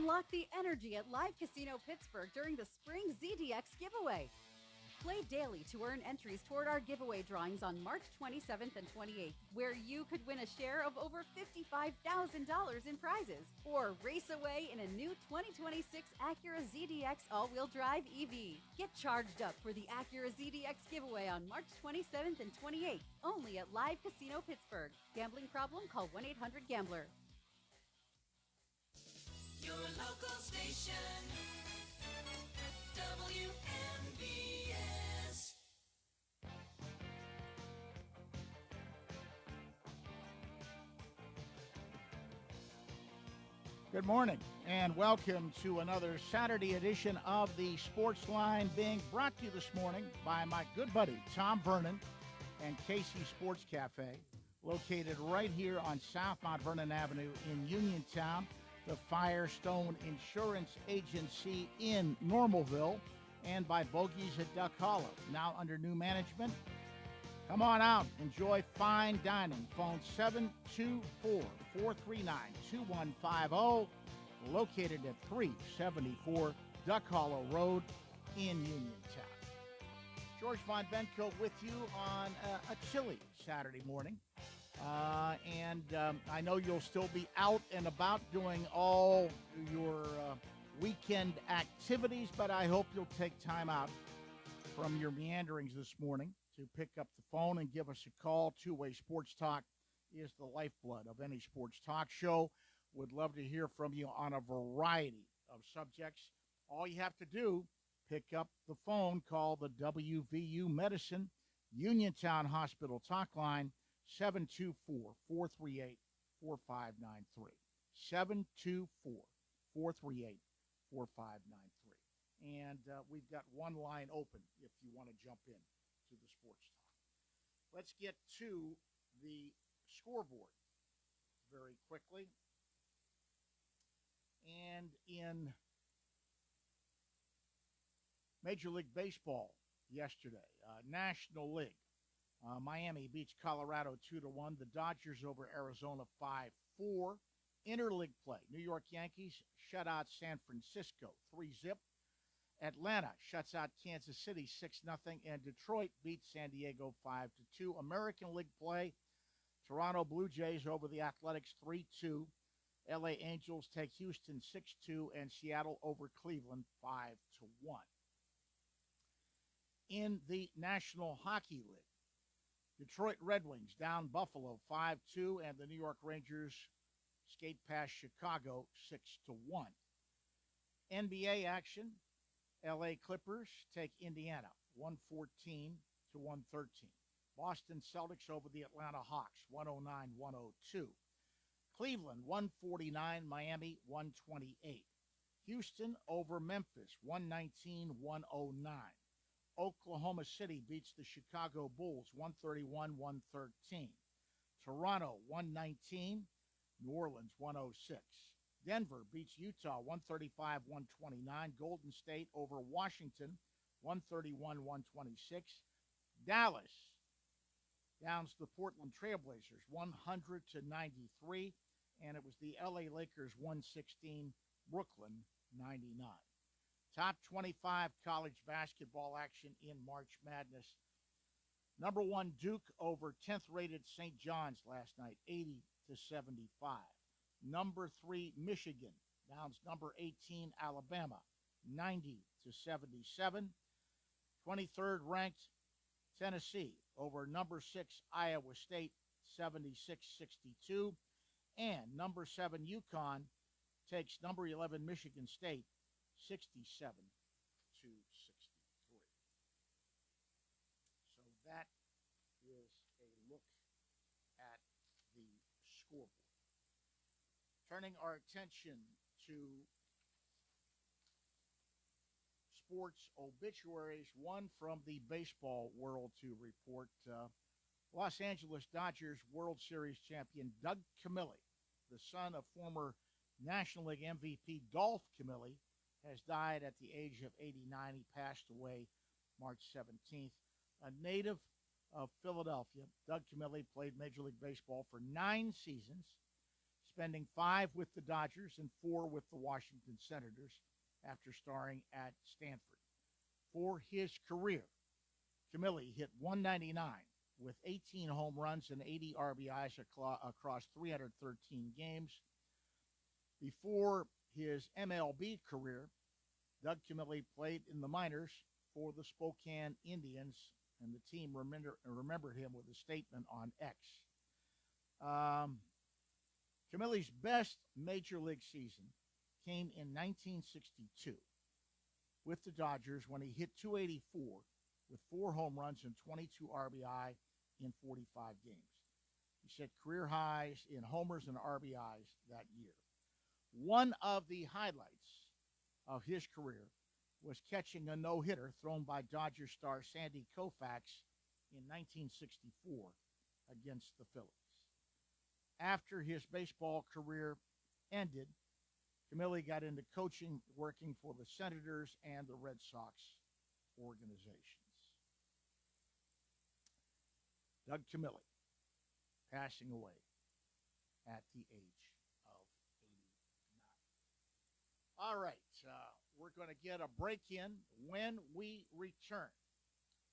Unlock the energy at Live Casino Pittsburgh during the Spring ZDX giveaway. Play daily to earn entries toward our giveaway drawings on March 27th and 28th, where you could win a share of over $55,000 in prizes, or race away in a new 2026 Acura ZDX all-wheel drive EV. Get charged up for the Acura ZDX giveaway on March 27th and 28th, only at Live Casino Pittsburgh. Gambling problem? Call 1-800-GAMBLER. Your local station, WMBS. Good morning and welcome to another Saturday edition of the Sportsline, being brought to you this morning by my good buddy Tom Vernon and Casey Sports Cafe, located right here on South Mount Vernon Avenue in Uniontown, the Firestone Insurance Agency in Normalville, and by Bogies at Duck Hollow, now under new management. Come on out, enjoy fine dining. Phone 724-439-2150, located at 374 Duck Hollow Road in Uniontown. George Von Benko with you on a chilly Saturday morning. I know you'll still be out and about doing all your weekend activities, but I hope you'll take time out from your meanderings this morning to pick up the phone and give us a call. Two-way sports talk is the lifeblood of any sports talk show. Would love to hear from you on a variety of subjects. All you have to do, pick up the phone, call the WVU Medicine Uniontown Hospital talk line, 724-438-4593. 724-438-4593. And we've got one line open if you want to jump in to the sports talk. Let's get to the scoreboard very quickly. And in Major League Baseball yesterday, National League, Miami beats Colorado 2-1. The Dodgers over Arizona 5-4. Interleague play, New York Yankees shut out San Francisco 3-0. Atlanta shuts out Kansas City 6-0, and Detroit beats San Diego 5-2. American League play, Toronto Blue Jays over the Athletics 3-2. LA Angels take Houston 6-2, and Seattle over Cleveland 5-1. In the National Hockey League, Detroit Red Wings down Buffalo 5-2, and the New York Rangers skate past Chicago 6-1. NBA action, LA Clippers take Indiana 114-113. Boston Celtics over the Atlanta Hawks 109-102. Cleveland 149, Miami 128. Houston over Memphis 119-109. Oklahoma City beats the Chicago Bulls 131-113. Toronto 119, New Orleans 106. Denver beats Utah 135-129. Golden State over Washington 131-126. Dallas downs the Portland Trailblazers 100-93, and it was the LA Lakers 116, Brooklyn 99. Top 25 college basketball action in March Madness. Number 1 Duke over 10th rated St. John's last night, 80-75. Number 3 Michigan downs number 18 Alabama, 90-77. 23rd ranked Tennessee over number 6 Iowa State, 76-62. And number 7 UConn takes number 11 Michigan State, 67-63. So that is a look at the scoreboard. Turning our attention to sports obituaries, one from the baseball world to report. Los Angeles Dodgers World Series champion Doug Camilli, the son of former National League MVP Dolph Camilli, has died at the age of 89. He passed away March 17th. A native of Philadelphia, Doug Camilli played Major League Baseball for 9 seasons, spending 5 with the Dodgers and 4 with the Washington Senators after starring at Stanford. For his career, Camilli hit .199 with 18 home runs and 80 RBIs across 313 games. Before his MLB career, Doug Camilli played in the minors for the Spokane Indians, and the team remembered him with a statement on X. Camilli's best major league season came in 1962 with the Dodgers when he hit .284 with 4 home runs and 22 RBI in 45 games. He set career highs in homers and RBIs that year. One of the highlights of his career was catching a no-hitter thrown by Dodger star Sandy Koufax in 1964 against the Phillies. After his baseball career ended, Camilli got into coaching, working for the Senators and the Red Sox organizations. Doug Camilli, passing away at the age of 89. All right, we're going to get a break in. When we return,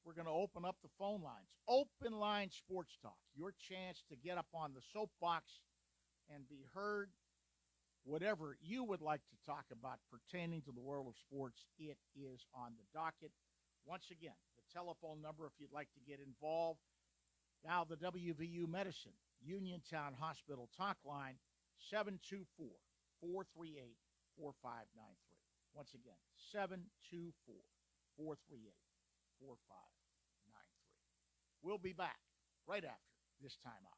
we're going to open up the phone lines. Open line sports talk, your chance to get up on the soapbox and be heard. Whatever you would like to talk about pertaining to the world of sports, it is on the docket. Once again, the telephone number if you'd like to get involved. Now the WVU Medicine Uniontown Hospital talk line, 724-438-4593. Once again, 724-438-4593. We'll be back right after this timeout.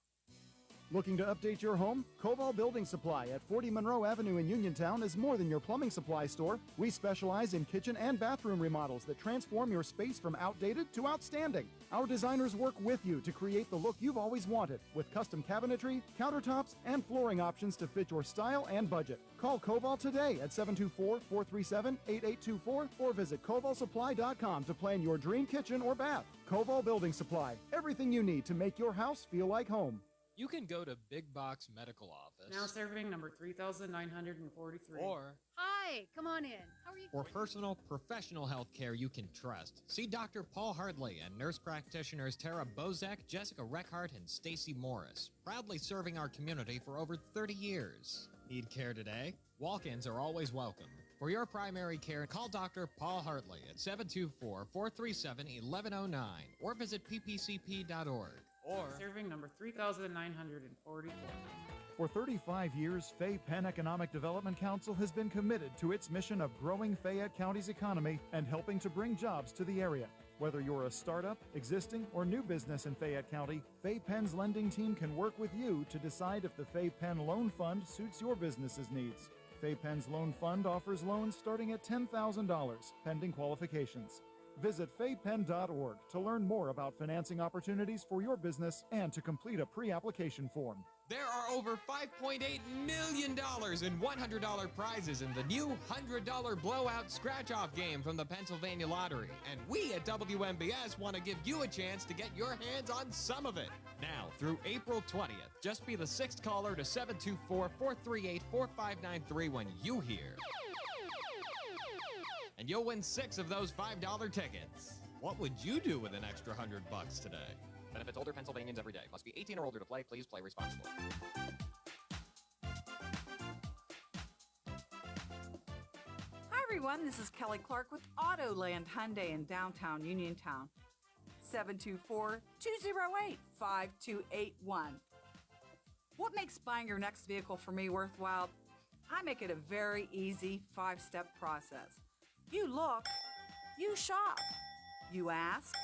Looking to update your home? Koval Building Supply at 40 Monroe Avenue in Uniontown is more than your plumbing supply store. We specialize in kitchen and bathroom remodels that transform your space from outdated to outstanding. Our designers work with you to create the look you've always wanted with custom cabinetry, countertops, and flooring options to fit your style and budget. Call Koval today at 724-437-8824 or visit kovalsupply.com to plan your dream kitchen or bath. Koval Building Supply, everything you need to make your house feel like home. You can go to Big Box Medical Office. Now serving number 3,943. Or Hi, come on in. How are you? for personal, professional health care you can trust. See Dr. Paul Hardley and nurse practitioners Tara Bozek, Jessica Reckhart, and Stacy Morris, proudly serving our community for over 30 years. Need care today? Walk-ins are always welcome. For your primary care, call Dr. Paul Hartley at 724-437-1109 or visit ppcp.org. Or Serving number 3,944. For 35 years, Fay Penn Economic Development Council has been committed to its mission of growing Fayette County's economy and helping to bring jobs to the area. Whether you're a startup, existing, or new business in Fayette County, Fay Penn's lending team can work with you to decide if the Fay Penn Loan Fund suits your business's needs. Fay Penn's Loan Fund offers loans starting at $10,000, pending qualifications. Visit faypenn.org to learn more about financing opportunities for your business and to complete a pre-application form. there are over $5.8 million in $100 prizes in the new $100 blowout scratch-off game from the Pennsylvania Lottery. And we at WMBS want to give you a chance to get your hands on some of it. Now, through April 20th, just be the sixth caller to 724-438-4593 when you hear. And you'll win 6 of those $5 tickets. What would you do with an extra $100 today? Benefits older Pennsylvanians every day. Must be 18 or older to play. Please play responsibly. Hi everyone, this is Kelly Clark with Autoland Hyundai in downtown Uniontown. 724-208-5281. What makes buying your next vehicle for me worthwhile? I make it a very easy 5-step process. You look, you shop, you ask,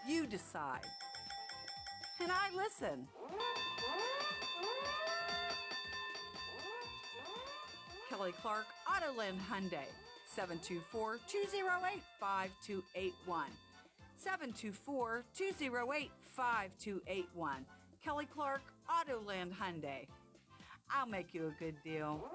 you decide. And I listen. Kelly Clark, Autoland Hyundai, 724-208-5281. 724-208-5281. Kelly Clark, Autoland Hyundai. I'll make you a good deal.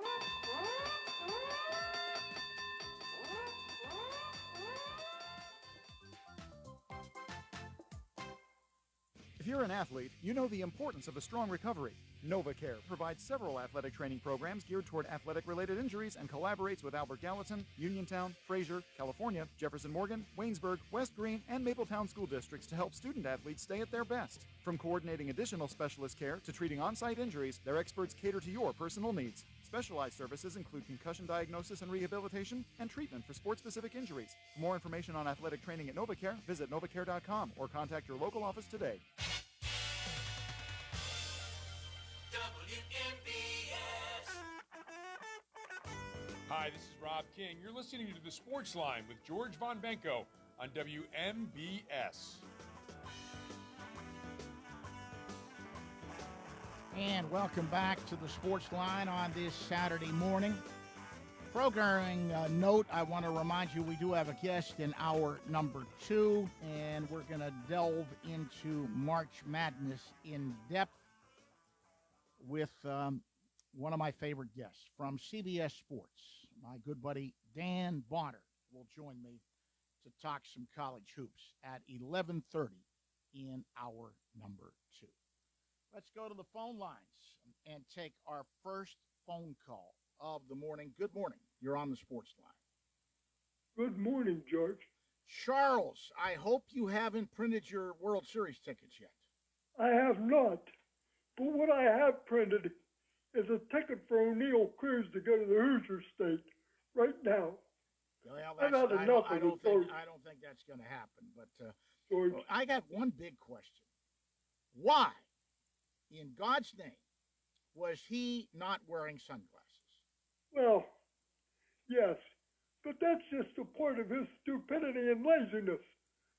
If you're an athlete, you know the importance of a strong recovery. NovaCare provides several athletic training programs geared toward athletic-related injuries and collaborates with Albert Gallatin, Uniontown, Fraser, California, Jefferson Morgan, Waynesburg, West Green, and Mapletown school districts to help student athletes stay at their best. From coordinating additional specialist care to treating on-site injuries, their experts cater to your personal needs. Specialized services include concussion diagnosis and rehabilitation and treatment for sport-specific injuries. For more information on athletic training at NovaCare, visit novacare.com or contact your local office today. Hi, this is Rob King. You're listening to the Sportsline with George Von Benko on WMBS. And welcome back to the Sports Line on this Saturday morning. Programming note, I want to remind you we do have a guest in hour number 2, and we're going to delve into March Madness in depth with one of my favorite guests from CBS Sports. My good buddy Dan Bonner will join me to talk some college hoops at 11:30 in hour number 2. Let's go to the phone lines and take our first phone call of the morning. Good morning. You're on the Sports Line. Good morning, George. Charles, I hope you haven't printed your World Series tickets yet. I have not, but what I have printed is a ticket for O'Neill Cruz to go to the Hoosier State right now. Well, I've had enough of it, George. I don't think that's going to happen, but George, I got one big question. Why, in God's name, was he not wearing sunglasses? well, yes, but that's just a part of his stupidity and laziness.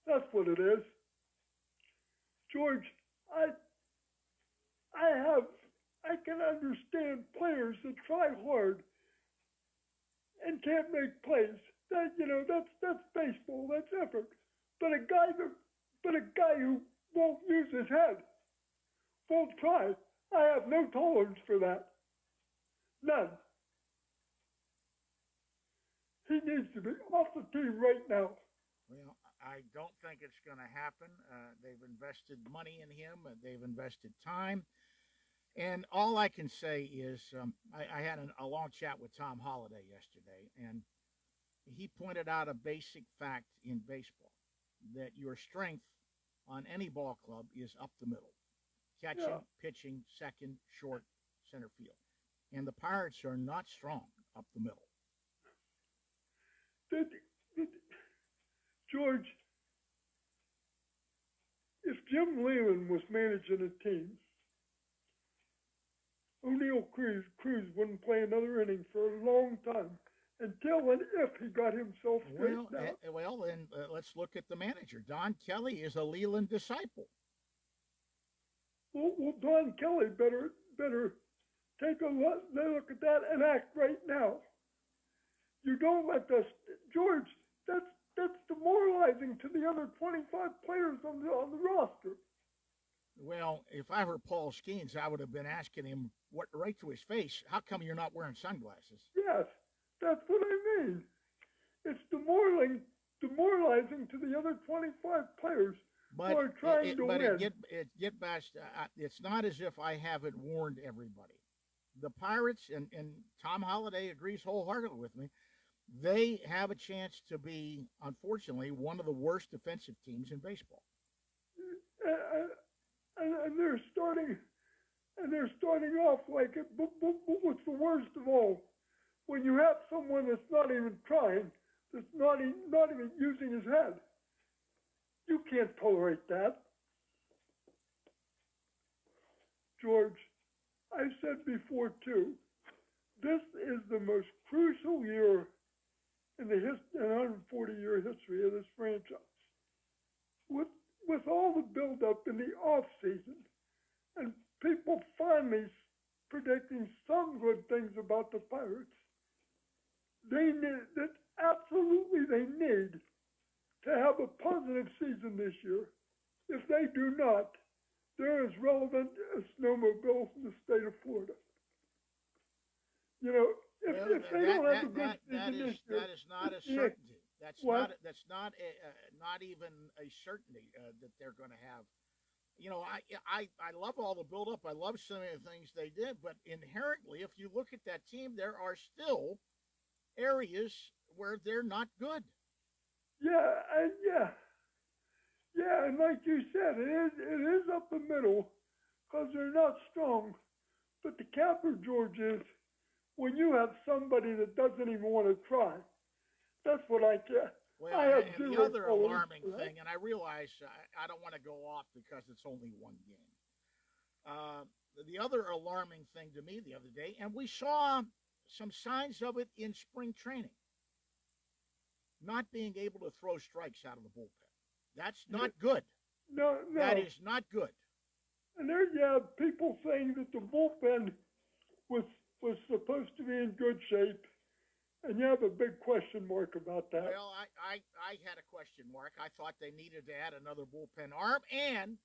That's what it is. George, I can understand players that try hard and can't make plays. That's baseball, that's effort. But a guy who won't use his head, won't try, I have no tolerance for that. None. He needs to be off the team right now. Well, I don't think it's going to happen. They've invested money in him. They've invested time. And all I can say is I had a long chat with Tom Holliday yesterday, and he pointed out a basic fact in baseball, that your strength on any ball club is up the middle. Catching, pitching, second, short, center field. And the Pirates are not strong up the middle. George, if Jim Lehman was managing a team, O'Neill Cruz wouldn't play another inning for a long time until and if he got himself straightened out. Well, then let's look at the manager. Don Kelly is a Leland disciple. Well, Don Kelly better take a look at that and act right now. You don't let us, George. That's demoralizing to the other 25 players on the roster. Well, if I were Paul Skeens, I would have been asking him right to his face, how come you're not wearing sunglasses? Yes, that's what I mean. It's demoralizing to the other 25 players who are trying to win. Get back, it's not as if I haven't warned everybody. The Pirates, and Tom Holliday agrees wholeheartedly with me, they have a chance to be, unfortunately, one of the worst defensive teams in baseball. And they're starting off like it. But what's the worst of all? When you have someone that's not even trying, that's not even using his head. You can't tolerate that. George, I said before too, this is the most crucial year in the 140-year history of this franchise. With all the buildup in the off season, and people finally predicting some good things about the Pirates, they need to have a positive season this year. If they do not, they're as relevant as snowmobiles in the state of Florida. If they don't have a good season this year, that is not a certainty. That's not even a certainty that they're going to have I love all the buildup. I love some of the things they did, but inherently, if you look at that team, there are still areas where they're not good. Yeah, and like you said, it is up the middle because they're not strong. But the capper, George, is when you have somebody that doesn't even want to try. That's what I get. Well, I have and the zero other tolerance alarming for that. thing, and I realize I don't want to go off because it's only one game. The other alarming thing to me the other day, and we saw some signs of it in spring training, not being able to throw strikes out of the bullpen. That's not good. No. That is not good. And there you have people saying that the bullpen was supposed to be in good shape, and you have a big question mark about that. Well, I had a question mark. I thought they needed to add another bullpen arm. And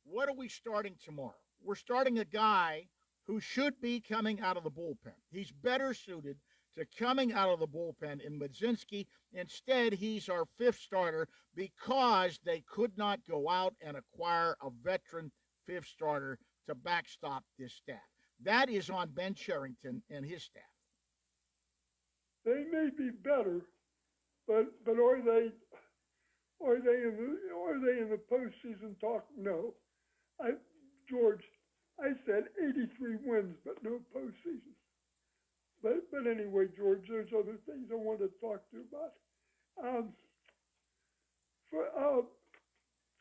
what are we starting tomorrow? We're starting a guy who should be coming out of the bullpen. He's better suited to coming out of the bullpen in Madzinski. Instead, he's our fifth starter because they could not go out and acquire a veteran fifth starter to backstop this staff. That is on Ben Cherington and his staff. They may be better, but are they in the postseason talk? No. George, I said 83 wins, but no postseason. But anyway, George, there's other things I want to talk to you about.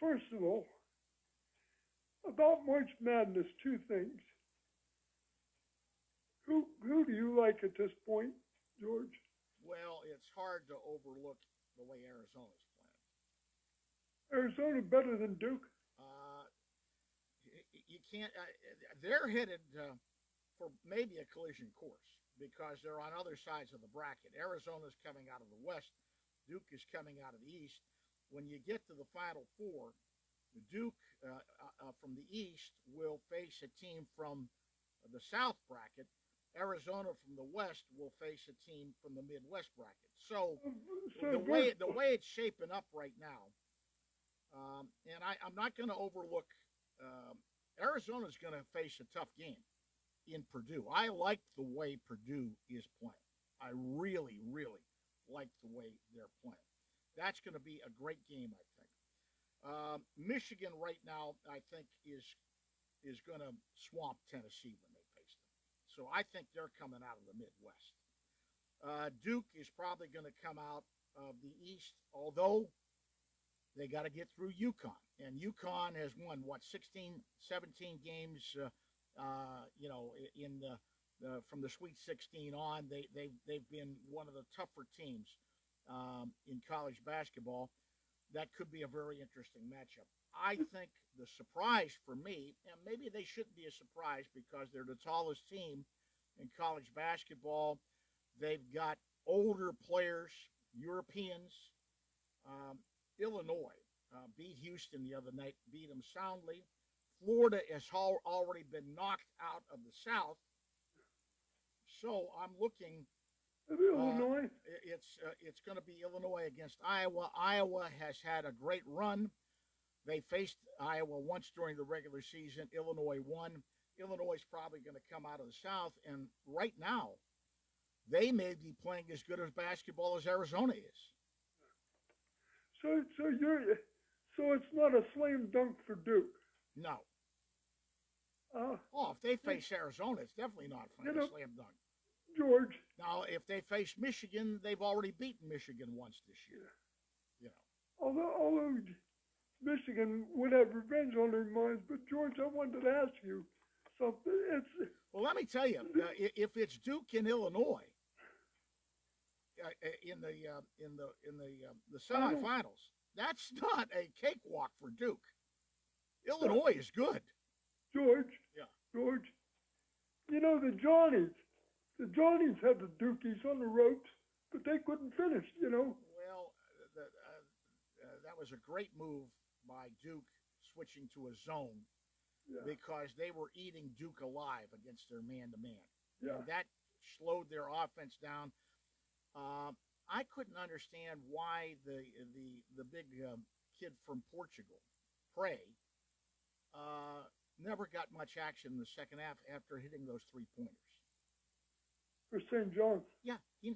First of all, about March Madness, two things. Who do you like at this point, George? Well, it's hard to overlook the way Arizona's playing. Arizona better than Duke? You can't. They're headed for maybe a collision course because they're on other sides of the bracket. Arizona's coming out of the West. Duke is coming out of the East. When you get to the Final Four, Duke from the East will face a team from the South bracket. Arizona from the West will face a team from the Midwest bracket. So the way it's shaping up right now, and I'm not going to overlook. Arizona's going to face a tough game in Purdue. I like the way Purdue is playing. I really, really like the way they're playing. That's going to be a great game, I think. Michigan right now, I think, is going to swamp Tennessee when they face them. So I think they're coming out of the Midwest. Duke is probably going to come out of the East, although they got to get through UConn. And UConn has won, 16, 17 games, in from the Sweet 16 on. They've been one of the tougher teams in college basketball. That could be a very interesting matchup. I think the surprise for me, and maybe they shouldn't be a surprise because they're the tallest team in college basketball. They've got older players, Europeans. Illinois beat Houston the other night, beat them soundly. Florida has already been knocked out of the South. So I'm looking. Illinois? It's going to be Illinois against Iowa. Iowa has had a great run. They faced Iowa once during the regular season. Illinois won. Illinois is probably going to come out of the South. And right now, they may be playing as good as basketball as Arizona is. So it's not a slam dunk for Duke. No. If they face Arizona, it's definitely not a slam dunk. George. Now, if they face Michigan, they've already beaten Michigan once this year. Although Michigan would have revenge on their minds, but George, I wanted to ask you something. Well, let me tell you, if it's Duke and Illinois in the semifinals, that's not a cakewalk for Duke. Illinois is good. George. Yeah. George. The Johnnies had the Dukies on the ropes, but they couldn't finish. Well, that was a great move by Duke switching to a zone because they were eating Duke alive against their man-to-man. Yeah. And that slowed their offense down. I couldn't understand why the big kid from Portugal, Prey, never got much action in the second half after hitting those 3-pointers. For St. John's. Yeah, he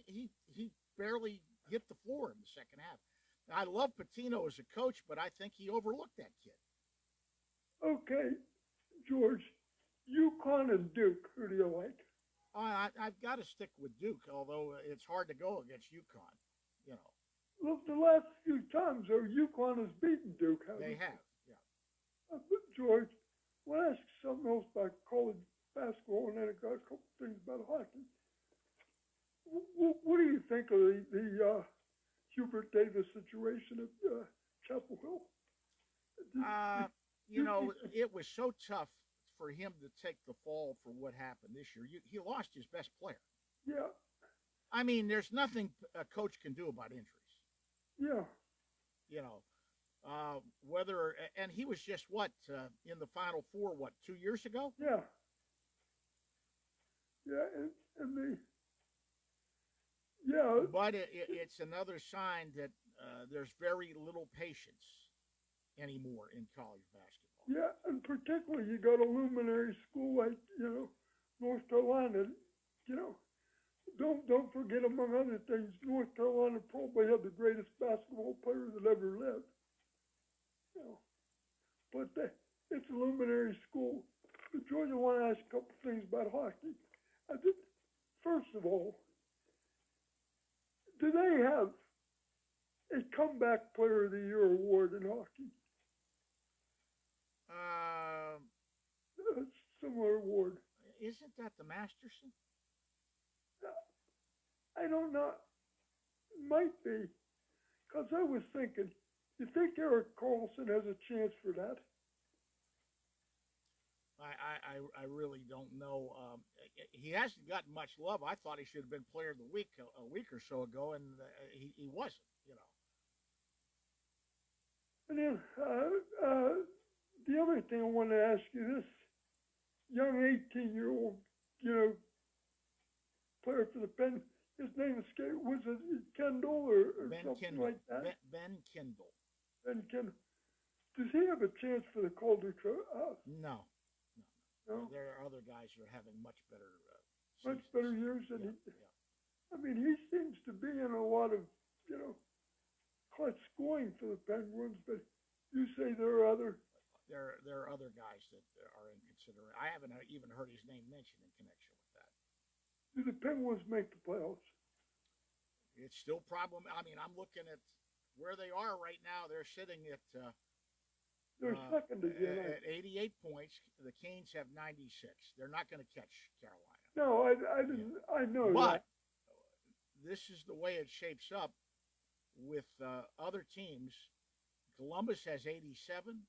barely hit the floor in the second half. Now, I love Patino as a coach, but I think he overlooked that kid. Okay, George, UConn and Duke, who do you like? I've got to stick with Duke, although it's hard to go against UConn, you know. Look, the last few times, though, UConn has beaten Duke, haven't They have, yeah. But George, I want to ask you something else about college basketball, and then I got a couple things about hockey. What do you think of the Hubert Davis situation at Chapel Hill? It was so tough for him to take the fall for what happened this year. He lost his best player. Yeah. I mean, there's nothing a coach can do about injuries. Yeah. You know, and he was just in the Final Four, 2 years ago? Yeah. Yeah, But it's another sign that there's very little patience anymore in college basketball. Yeah, and particularly you got a luminary school like, North Carolina, don't forget, among other things, North Carolina probably had the greatest basketball player that ever lived. But it's a luminary school. But George, I want to ask a couple things about hockey. First of all, do they have a comeback player of the year award in hockey? A similar award. Isn't that the Masterson? I don't know. Might be. Because I was thinking, you think Eric Carlson has a chance for that? I really don't know. He hasn't gotten much love. I thought he should have been Player of the Week a week or so ago, and he wasn't, And then the other thing I want to ask you, this young 18-year-old, player for the Penn, his name was it Kendall or something Kendall. like that? Ben Kendall. Ben Kendall. Does he have a chance for the Calder Trophy? No. No. There are other guys who are having much better years than he. Yeah. I mean, he seems to be in a lot of, clutch scoring for the Penguins, but you say there are other. There are other guys that are in consideration. I haven't even heard his name mentioned in connection with that. Do the Penguins make the playoffs? It's still problem. I mean, I'm looking at where they are right now. They're sitting at. They're second again. At 88 points. The Canes have 96. They're not going to catch Carolina. No, I didn't. Yeah. I know but that. This is the way it shapes up with other teams. Columbus has 87.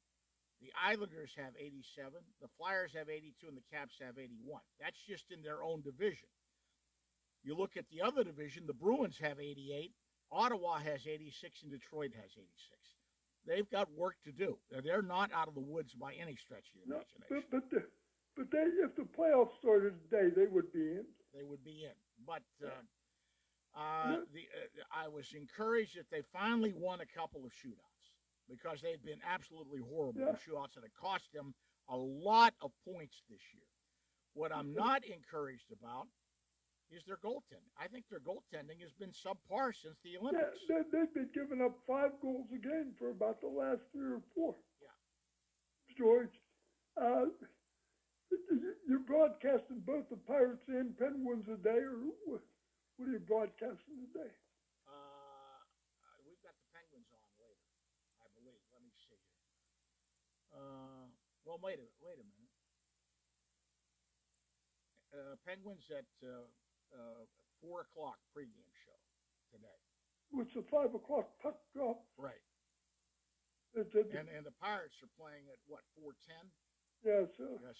The Islanders have 87. The Flyers have 82, and the Caps have 81. That's just in their own division. You look at the other division. The Bruins have 88. Ottawa has 86, and Detroit has 86. They've got work to do. They're not out of the woods by any stretch of the imagination. But if the playoffs started today, they would be in. They would be in. But I was encouraged that they finally won a couple of shootouts because they've been absolutely horrible in shootouts, and it cost them a lot of points this year. What I'm not encouraged about is their goaltending. I think their goaltending has been subpar since the Olympics. Yeah, they've been giving up 5 goals a game for about the last 3 or 4. Yeah. George, you're broadcasting both the Pirates and Penguins a day, or what are you broadcasting today? We've got the Penguins on later, I believe. Let me see here. Well, wait a minute. Penguins at 4 o'clock pregame show today. It's a 5 o'clock puck drop. Right. And the Pirates are playing at what, 4:10? Yeah.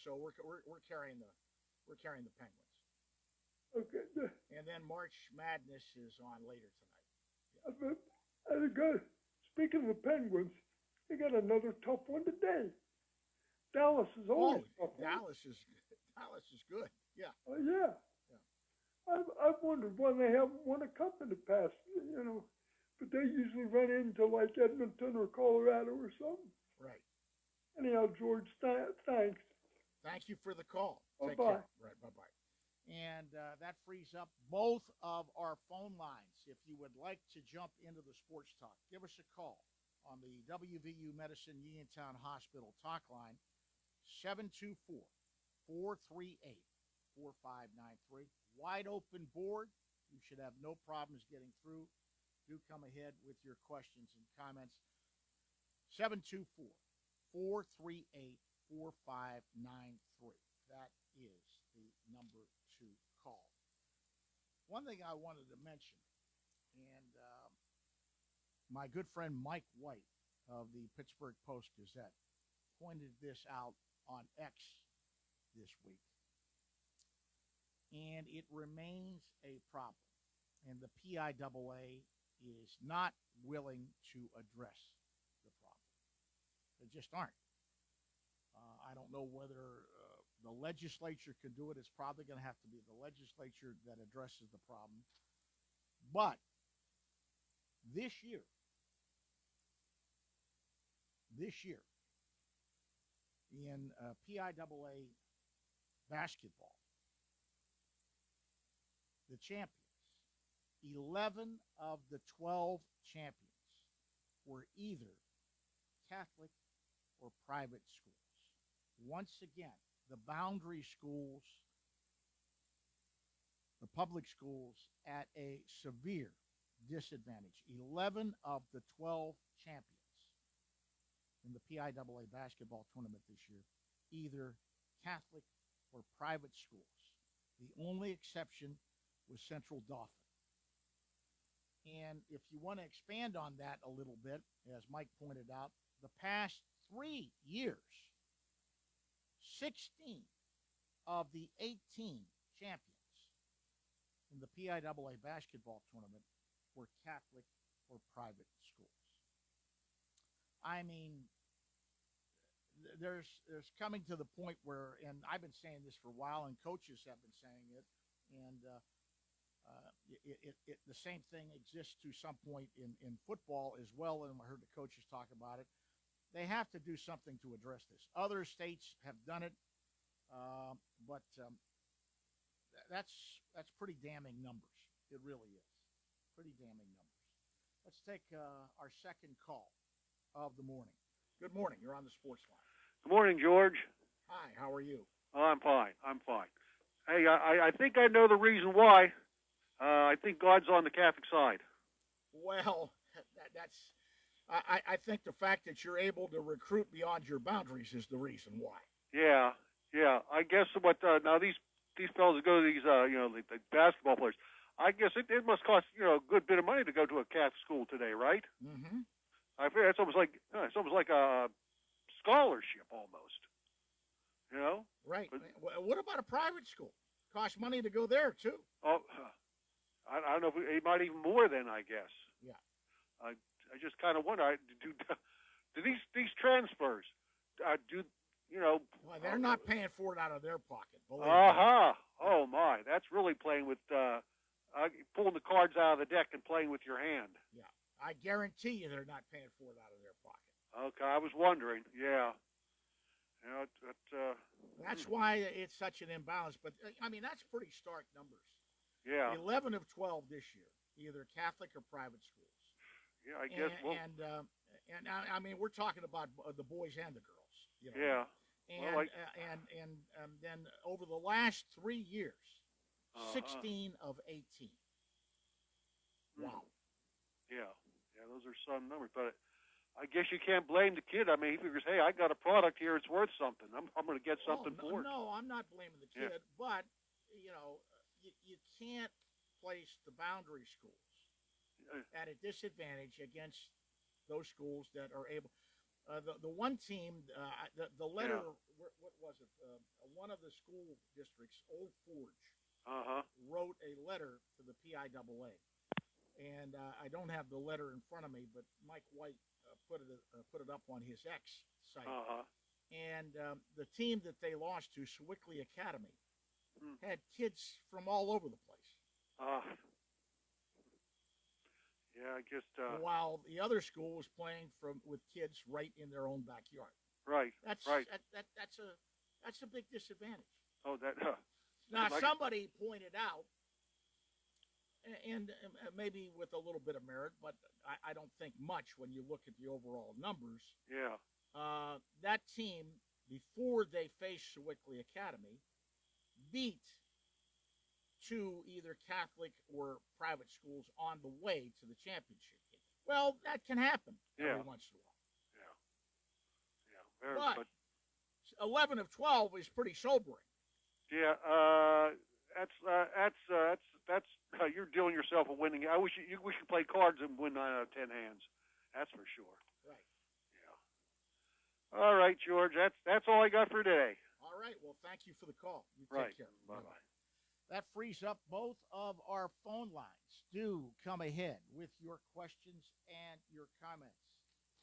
So we're carrying the Penguins. Okay. And then March Madness is on later tonight. Yeah. Speaking of the Penguins, they got another tough one today. Dallas is always tough. Dallas is good. Yeah. Yeah. I've wondered why they haven't won a cup in the past, but they usually run into like Edmonton or Colorado or something. Right. Anyhow, George, thanks. Thank you for the call. Take Bye-bye. care. Right, bye-bye. And that frees up both of our phone lines. If you would like to jump into the sports talk, give us a call on the WVU Medicine Uniontown Hospital talk line, 724 438 4593. Wide open board. You should have no problems getting through. Do come ahead with your questions and comments. 724 438 4593. That is the number to call. One thing I wanted to mention, and my good friend Mike White of the Pittsburgh Post-Gazette pointed this out on X this week, and it remains a problem, and the PIAA is not willing to address the problem. They just aren't. I don't know whether the legislature can do it. It's probably going to have to be the legislature that addresses the problem. But this year, in PIAA basketball, the champions, 11 of the 12 champions were either Catholic or private schools. Once again, the boundary schools, the public schools, at a severe disadvantage. 11 of the 12 champions in the PIAA basketball tournament this year, either Catholic or private schools. The only exception was Central Dauphin. And if you want to expand on that a little bit, as Mike pointed out, the past 3 years, 16 of the 18 champions in the PIAA basketball tournament were Catholic or private schools. I mean, there's coming to the point where, and I've been saying this for a while, and coaches have been saying it, and the same thing exists to some point in football as well, and I heard the coaches talk about it. They have to do something to address this. Other states have done it, but that's pretty damning numbers. It really is. Pretty damning numbers. Let's take our second call of the morning. Good morning. You're on the Sports Line. Good morning, George. Hi, how are you? I'm fine. Hey, I think I know the reason why. I think God's on the Catholic side. Well, that's... I think the fact that you're able to recruit beyond your boundaries is the reason why. Yeah. I guess what now these fellas go to these the basketball players. I guess it must cost a good bit of money to go to a Catholic school today, right? Mm-hmm. I feel it's almost like a scholarship almost. Right. But what about a private school? Costs money to go there too. Oh, I don't know if it might even more than, I guess. Yeah. I just kind of wonder, do these transfers, Well, they're not paying for it out of their pocket. Oh, my. That's really playing with, pulling the cards out of the deck and playing with your hand. Yeah. I guarantee you they're not paying for it out of their pocket. Okay, I was wondering. Yeah. That's why it's such an imbalance. But, I mean, that's pretty stark numbers. Yeah. 11 of 12 this year, either Catholic or private schools. Yeah, I guess. And I mean, we're talking about the boys and the girls. Yeah. And then over the last 3 years, 16 of 18. Wow. Yeah, those are some numbers. But I guess you can't blame the kid. I mean, he figures, hey, I got a product here; it's worth something. I'm going to get something for it. No, I'm not blaming the kid, but you can't place the boundary schools at a disadvantage against those schools that are able. The one team, the letter, what was it? One of the school districts, Old Forge, wrote a letter to the PIAA, and I don't have the letter in front of me, but Mike White put it up on his X site, and the team that they lost to, Sewickley Academy, had kids from all over the place. Yeah, I guess. While the other school was playing with kids right in their own backyard. Right. That's right. That's a big disadvantage. Oh, that. Now, like somebody pointed out, and maybe with a little bit of merit, but I don't think much when you look at the overall numbers. Yeah. That team, before they faced Sewickley Academy, beat two either Catholic or private schools on the way to the championship game. Well, that can happen every once in a while. Yeah. But 11 of 12 is pretty sobering. Yeah. That's you're dealing yourself a winning. I wish we could play cards and win 9 out of 10 hands. That's for sure. Right. Yeah. All right, George. That's all I got for today. All right. Well, thank you for the call. You right. Take care. Bye-bye. That frees up both of our phone lines. Do come ahead with your questions and your comments.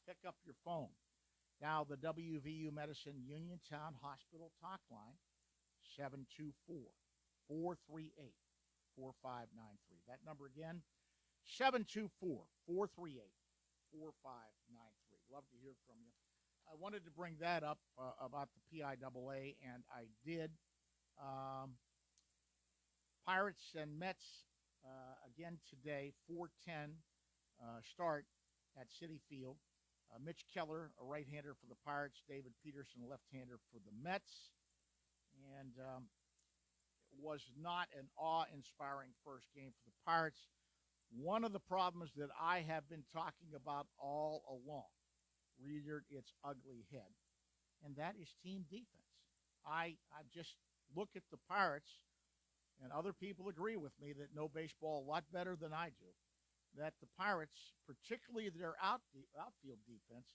Pick up your phone. Now, the WVU Medicine Uniontown Hospital talk line, 724-438-4593. That number again, 724-438-4593. Love to hear from you. I wanted to bring that up about the PIAA, and I did. Pirates and Mets again today, 4:10 start at Citi Field. Mitch Keller, a right-hander for the Pirates, David Peterson, a left-hander for the Mets. And it was not an awe-inspiring first game for the Pirates. One of the problems that I have been talking about all along reared its ugly head, and that is team defense. I just look at the Pirates, and other people agree with me that know baseball a lot better than I do, that the Pirates, particularly their outfield defense,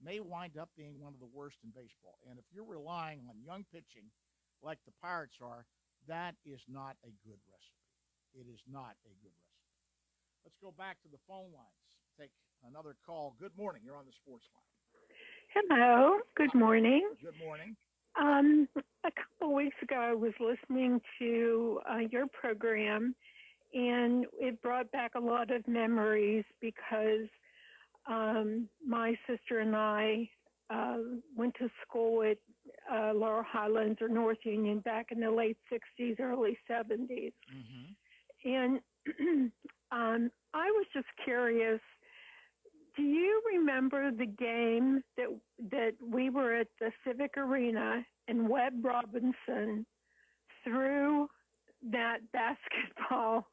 may wind up being one of the worst in baseball. And if you're relying on young pitching like the Pirates are, that is not a good recipe. It is not a good recipe. Let's go back to the phone lines. Take another call. Good morning. You're on the Sportsline. Hello. Good morning. Good morning. A couple weeks ago, I was listening to your program, and it brought back a lot of memories because my sister and I went to school at Laurel Highlands or North Union back in the late 60s, early 70s. Mm-hmm. And I was just curious, do you remember the game that we were at the Civic Arena and Webb Robinson threw that basketball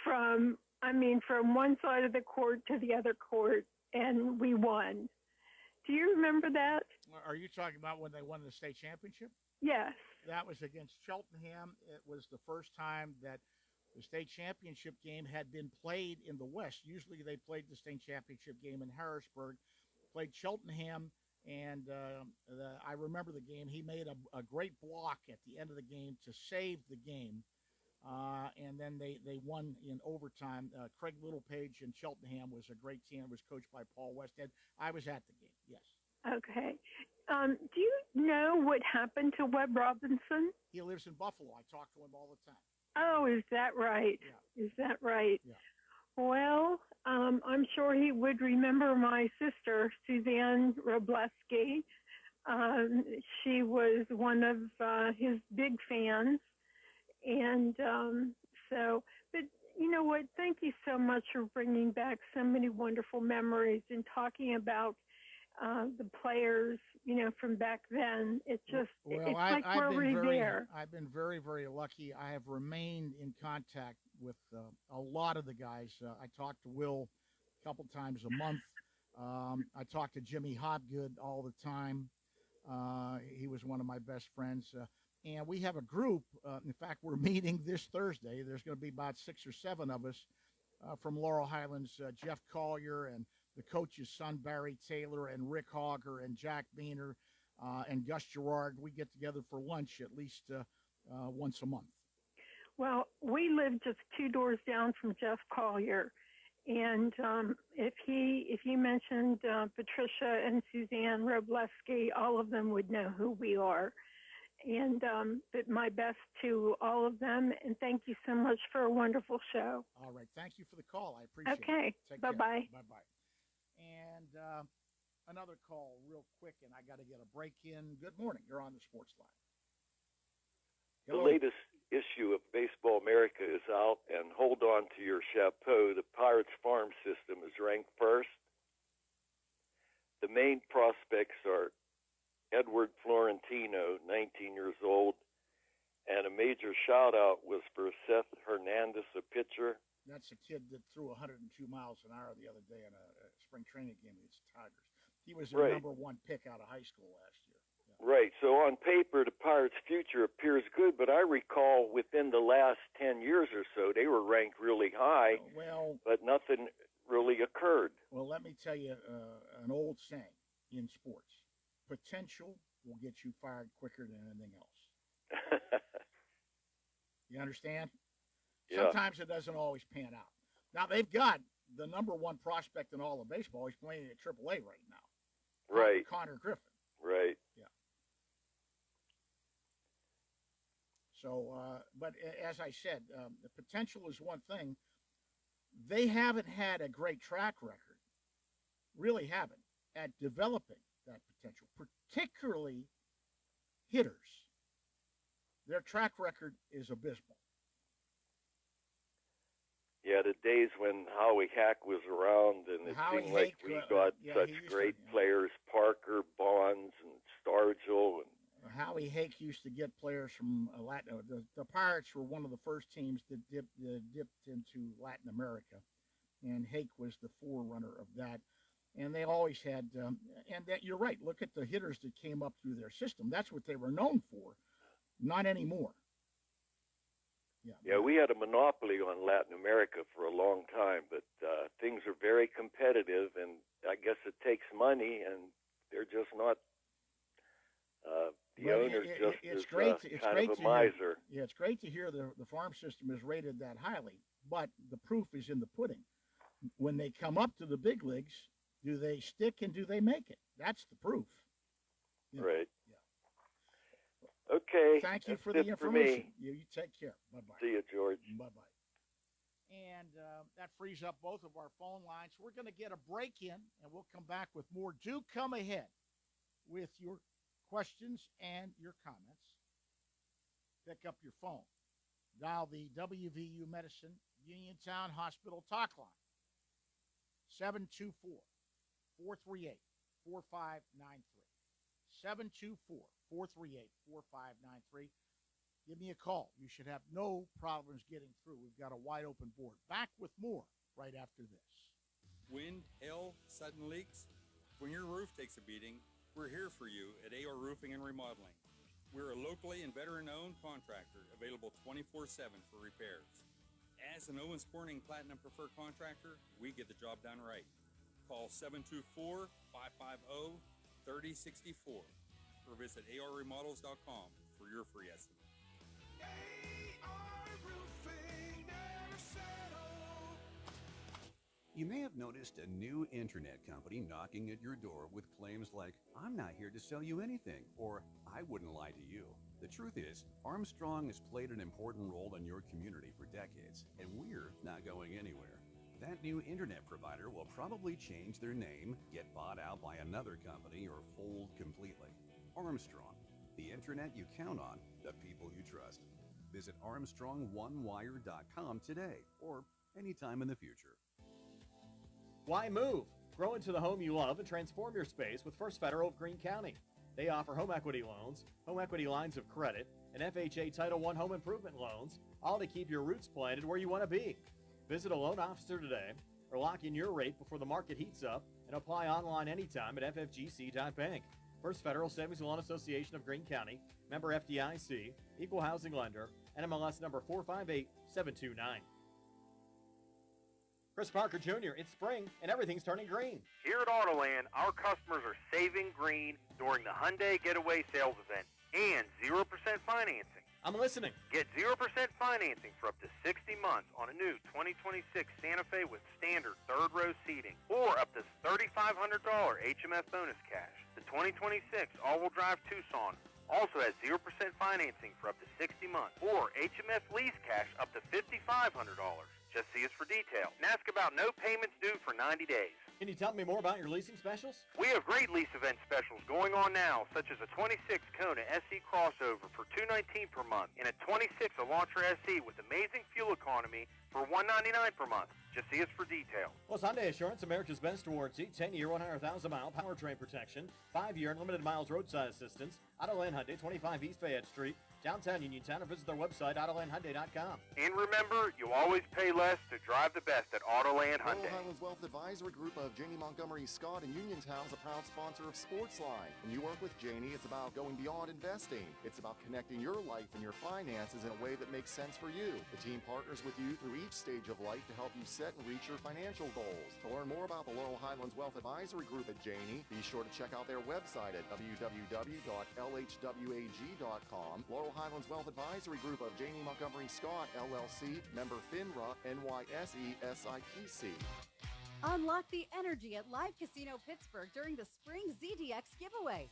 from one side of the court to the other court, and we won? Do you remember that? Are you talking about when they won the state championship? Yes. That was against Cheltenham. It was the first time that the state championship game had been played in the West. Usually they played the state championship game in Harrisburg, played Cheltenham, and I remember the game. He made a great block at the end of the game to save the game, and then they won in overtime. Craig Littlepage and Cheltenham was a great team. It was coached by Paul Westhead. I was at the game, yes. Okay. Do you know what happened to Webb Robinson? He lives in Buffalo. I talk to him all the time. Oh, is that right? Yeah. Is that right? Yeah. Well, I'm sure he would remember my sister, Suzanne Robleski. She was one of his big fans. And but you know what? Thank you so much for bringing back so many wonderful memories and talking about the players, from back then. It's just, it's like we're there. I've been very, very lucky. I have remained in contact with a lot of the guys. I talk to Will a couple times a month. I talk to Jimmy Hobgood all the time. He was one of my best friends. And we have a group. In fact, we're meeting this Thursday. There's going to be about 6 or 7 of us from Laurel Highlands, Jeff Collier and the coach's son, Barry Taylor, and Rick Hogger, and Jack Beaner, and Gus Gerard. We get together for lunch at least once a month. Well, we live just 2 doors down from Jeff Collier. And if you mentioned Patricia and Suzanne Robleski, all of them would know who we are. And but my best to all of them, and thank you so much for a wonderful show. All right. Thank you for the call. I appreciate it. Okay. Bye-bye. Bye-bye. And another call real quick, and I got to get a break in. Good morning. You're on the Sports Line. The latest issue of Baseball America is out, and hold on to your chapeau. The Pirates farm system is ranked first. The main prospects are Edward Florentino, 19 years old, and a major shout-out was for Seth Hernandez, a pitcher. That's a kid that threw 102 miles an hour the other day in a spring training game against the Tigers. He was their number one pick out of high school last year. Right. So on paper, the Pirates' future appears good, but I recall within the last 10 years or so, they were ranked really high, but nothing really occurred. Well, let me tell you an old saying in sports. Potential will get you fired quicker than anything else. You understand? Yeah. Sometimes it doesn't always pan out. Now, they've got the number one prospect in all of baseball. He's playing at AAA right now. Right. Connor Griffin. Right. Yeah. So, but as I said, the potential is one thing. They haven't had a great track record, really haven't, at developing that potential, particularly hitters. Their track record is abysmal. Yeah, the days when Howie Hack was around, and it seemed like we got such great players, Parker, Bonds, and Stargell, and Howie Hake used to get players from Latin. The Pirates were one of the first teams that dipped into Latin America, and Hake was the forerunner of that. And they always had, and that you're right. Look at the hitters that came up through their system. That's what they were known for. Not anymore. Yeah, we had a monopoly on Latin America for a long time, but things are very competitive, and I guess it takes money, and they're just not. The owner is kind of a miser. Yeah, it's great to hear the farm system is rated that highly, but the proof is in the pudding. When they come up to the big leagues, do they stick and do they make it? That's the proof. Yeah. Right. Yeah. Okay. Thank you for the information. You take care. Bye-bye. See you, George. Bye-bye. And that frees up both of our phone lines. We're going to get a break in, and we'll come back with more. Do come ahead with your questions and your comments. Pick up your phone. Dial the WVU Medicine Uniontown Hospital talk line. 724-438-4593. 724-438-4593. Give me a call. You should have no problems getting through. We've got a wide open board. Back with more right after this. Wind, hail, sudden leaks. When your roof takes a beating, we're here for you at AR Roofing and Remodeling. We're a locally and veteran-owned contractor available 24/7 for repairs. As an Owens Corning Platinum Preferred Contractor, we get the job done right. Call 724-550-3064 or visit arremodels.com for your free estimate. You may have noticed a new internet company knocking at your door with claims like, "I'm not here to sell you anything," or "I wouldn't lie to you." The truth is, Armstrong has played an important role in your community for decades, and we're not going anywhere. That new internet provider will probably change their name, get bought out by another company, or fold completely. Armstrong, the internet you count on, the people you trust. Visit ArmstrongOneWire.com today or anytime in the future. Why move? Grow into the home you love and transform your space with First Federal of Greene County. They offer home equity loans, home equity lines of credit, and FHA Title I home improvement loans, all to keep your roots planted where you want to be. Visit a loan officer today or lock in your rate before the market heats up and apply online anytime at ffgc.bank. First Federal Savings and Loan Association of Greene County, member FDIC, equal housing lender, NMLS number 458729. Chris Parker Jr., it's spring and everything's turning green. Here at Autoland, our customers are saving green during the Hyundai Getaway Sales Event and 0% financing. I'm listening. Get 0% financing for up to 60 months on a new 2026 Santa Fe with standard third-row seating or up to $3,500 HMF bonus cash. The 2026 all-wheel drive Tucson also has 0% financing for up to 60 months or HMF lease cash up to $5,500. Just see us for details and ask about no payments due for 90 days. Can you tell me more about your leasing specials? We have great lease event specials going on now, such as a 26 Kona SE crossover for $219 per month and a 26 Elantra SE with amazing fuel economy for $199 per month. Just see us for details. Well, Hyundai Assurance, America's best warranty, 10-year, 100,000-mile powertrain protection, 5-year unlimited miles roadside assistance, Autoland Hyundai, 25 East Fayette Street, downtown Uniontown, or visit their website, AutolandHyundai.com. And remember, you'll always pay less to drive the best at Autoland Hyundai. Laurel Highlands Wealth Advisory Group of Janie Montgomery Scott in Uniontown is a proud sponsor of Sportsline. When you work with Janie, it's about going beyond investing. It's about connecting your life and your finances in a way that makes sense for you. The team partners with you through each stage of life to help you set and reach your financial goals. To learn more about the Laurel Highlands Wealth Advisory Group at Janie, be sure to check out their website at www.lhwag.com. Laurel Highlands Wealth Advisory Group of Janie Montgomery Scott, LLC, member FINRA, NYSE, SIPC. Unlock the energy at Live Casino Pittsburgh during the Spring ZDX giveaway.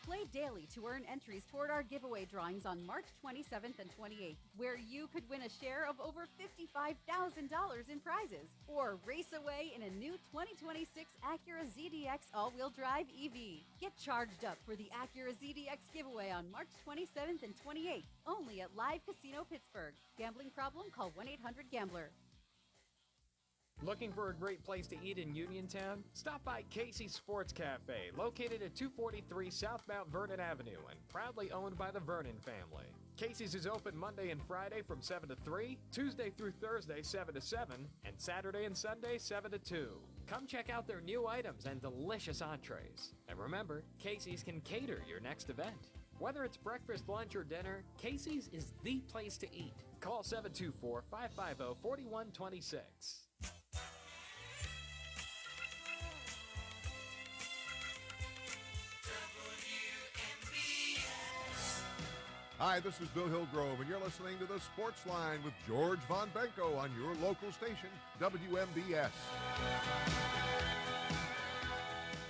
Play daily to earn entries toward our giveaway drawings on March 27th and 28th, where you could win a share of over $55,000 in prizes, or race away in a new 2026 Acura ZDX all-wheel drive EV. Get charged up for the Acura ZDX giveaway on March 27th and 28th, only at Live Casino Pittsburgh. Gambling problem? Call 1-800-GAMBLER. Looking for a great place to eat in Uniontown? Stop by Casey's Sports Cafe, located at 243 South Mount Vernon Avenue and proudly owned by the Vernon family. Casey's is open Monday and Friday from 7 to 3, Tuesday through Thursday 7 to 7, and Saturday and Sunday 7 to 2. Come check out their new items and delicious entrees. And remember, Casey's can cater your next event. Whether it's breakfast, lunch, or dinner, Casey's is the place to eat. Call 724-550-4126. Hi, this is Bill Hillgrove, and you're listening to the Sportsline with George Von Benko on your local station, WMBS.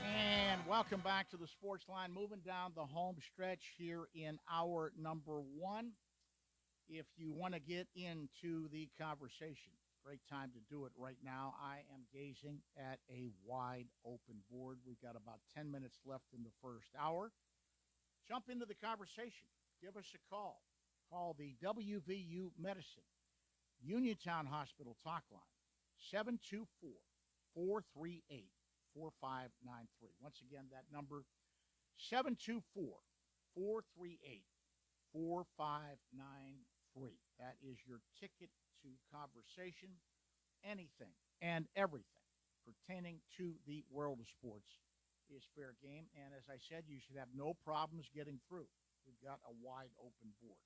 And welcome back to the Sportsline. Moving down the home stretch here in hour number one. If you want to get into the conversation, great time to do it right now. I am gazing at a wide open board. We've got about 10 minutes left in the first hour. Jump into the conversation. Give us a call. Call the WVU Medicine Uniontown Hospital talk line, 724-438-4593. Once again, that number, 724-438-4593. That is your ticket to conversation. Anything and everything pertaining to the world of sports is fair game. And as I said, you should have no problems getting through. We've got a wide open board.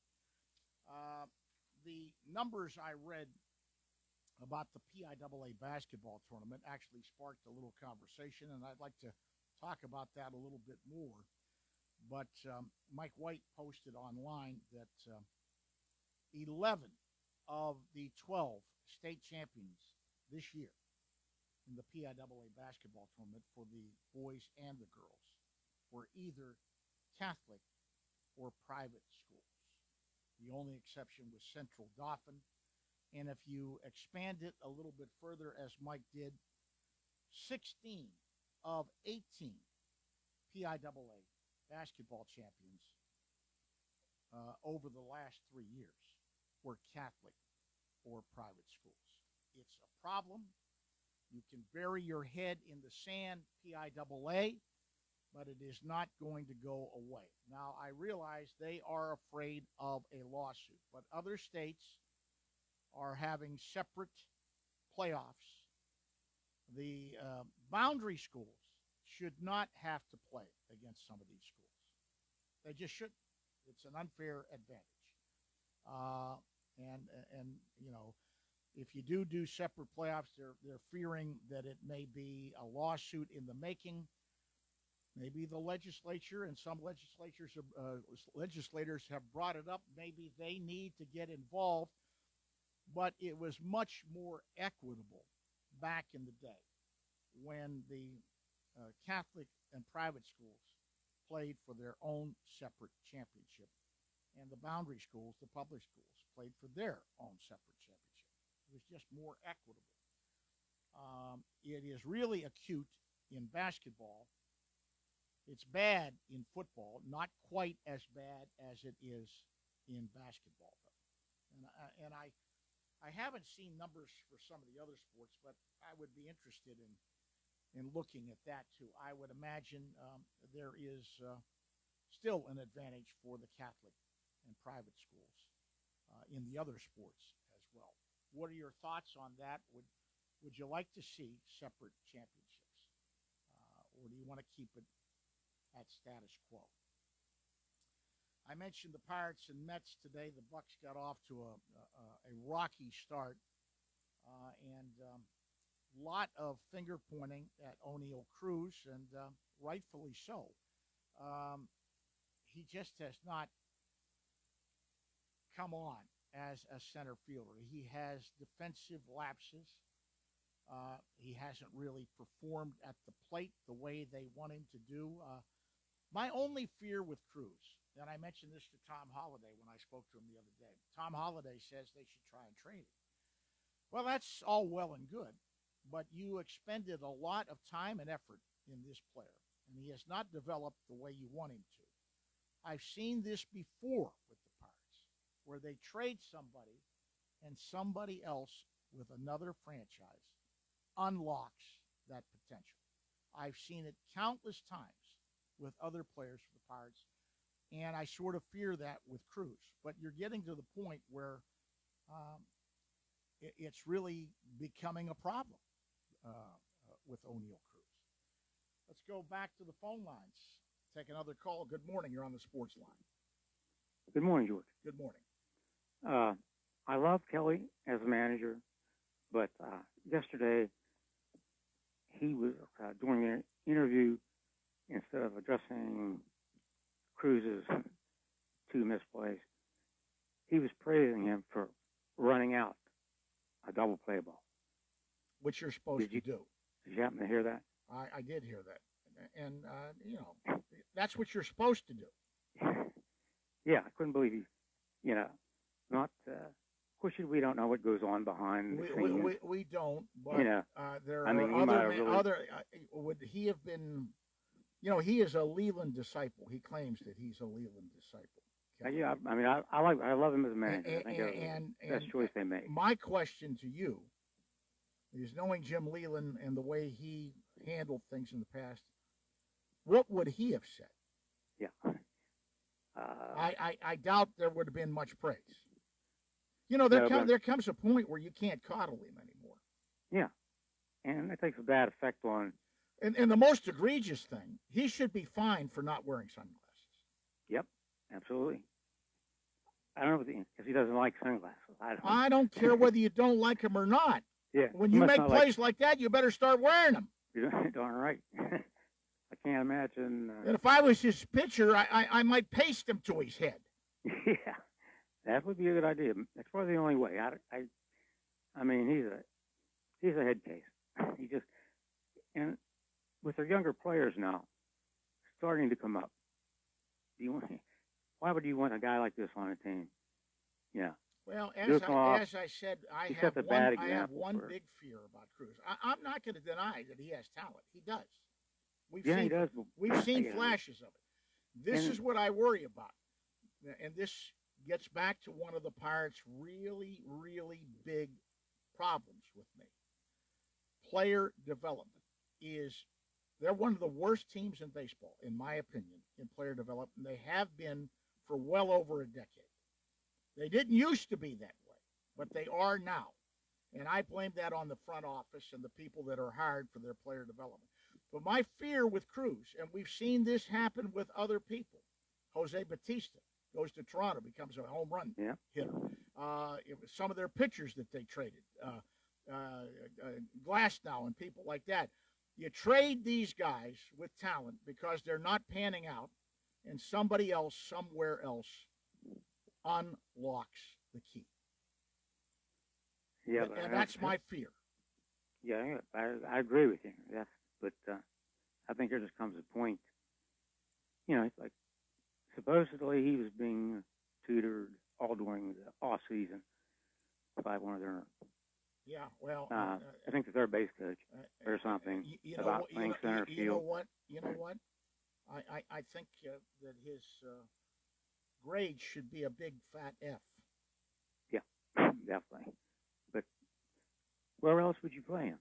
The numbers I read about the PIAA basketball tournament actually sparked a little conversation, and I'd like to talk about that a little bit more. But Mike White posted online that 11 of the 12 state champions this year in the PIAA basketball tournament for the boys and the girls were either Catholic or private schools. The only exception was Central Dauphin. And if you expand it a little bit further, as Mike did, 16 of 18 PIAA basketball champions over the last 3 years were Catholic or private schools. It's a problem. You can bury your head in the sand, PIAA, but it is not going to go away. Now, I realize they are afraid of a lawsuit, but other states are having separate playoffs. The boundary schools should not have to play against some of these schools. They just shouldn't. It's an unfair advantage. And you know, if you do separate playoffs, they're fearing that it may be a lawsuit in the making. Maybe the legislature and some legislators have brought it up. Maybe they need to get involved. But it was much more equitable back in the day when the Catholic and private schools played for their own separate championship, and the boundary schools, the public schools, played for their own separate championship. It was just more equitable. It is really acute in basketball. It's bad in football, not quite as bad as it is in basketball, though. And I haven't seen numbers for some of the other sports, but I would be interested in looking at that too. I would imagine there is still an advantage for the Catholic and private schools in the other sports as well. What are your thoughts on that? Would you like to see separate championships, or do you want to keep it at status quo? I mentioned the Pirates and Mets today. The Bucks got off to a rocky start, and a lot of finger pointing at O'Neal Cruz, and rightfully so. He just has not come on as a center fielder. He has defensive lapses. He hasn't really performed at the plate the way they want him to do. My only fear with Cruz, and I mentioned this to Tom Holliday when I spoke to him the other day. Tom Holliday says they should try and trade him. Well, that's all well and good, but you expended a lot of time and effort in this player, and he has not developed the way you want him to. I've seen this before with the Pirates, where they trade somebody and somebody else with another franchise unlocks that potential. I've seen it countless times with other players for the Pirates, and I sort of fear that with Cruz. But you're getting to the point where it's really becoming a problem with O'Neal Cruz. Let's go back to the phone lines. Take another call. Good morning. You're on the Sports Line. Good morning, George. Good morning. I love Kelly as a manager, but yesterday he was, during an interview, instead of addressing Cruz's two missed plays, he was praising him for running out a double play ball. Which you're supposed to do. Did you happen to hear that? I did hear that. And, that's what you're supposed to do. Yeah, I couldn't believe he, not, of course, we don't know what goes on behind the scenes. We don't, but there I mean, are other, would he have been, he is a Leland disciple. He claims that he's a Leland disciple. Yeah, I mean, I love him as a manager. I think it's the best choice they made. My question to you is, knowing Jim Leland and the way he handled things in the past, what would he have said? Yeah. I doubt there would have been much praise. There comes a point where you can't coddle him anymore. Yeah, and it takes a bad effect on. And the most egregious thing, he should be fined for not wearing sunglasses. Yep, absolutely. I don't know if he doesn't like sunglasses. I don't care whether you don't like them or not. Yeah. When you make plays like that, you better start wearing them. You're darn right. I can't imagine. And if I was his pitcher, I might paste him to his head. Yeah, that would be a good idea. That's probably the only way. I mean, he's a head case. He just, and with their younger players now starting to come up, why would you want a guy like this on a team? Yeah. Well, as I said, I have one big fear about Cruz. I'm not going to deny that he has talent. He does. He does. We've seen flashes of it. This is what I worry about. And this gets back to one of the Pirates' really, really big problems with me. Player development they're one of the worst teams in baseball, in my opinion, in player development. They have been for well over a decade. They didn't used to be that way, but they are now. And I blame that on the front office and the people that are hired for their player development. But my fear with Cruz, and we've seen this happen with other people, Jose Bautista goes to Toronto, becomes a home run hitter. Some of their pitchers that they traded, Glasnow and people like that. You trade these guys with talent because they're not panning out, and somebody else, somewhere else, unlocks the key. Yeah, and that's my fear. Yeah, I agree with you. But I think there just comes a point. It's like supposedly he was being tutored all during the off season by one of their Yeah, well, I think the third base coach or something about playing center field. You know what? I think that his grade should be a big fat F. Yeah, definitely. But where else would you play him?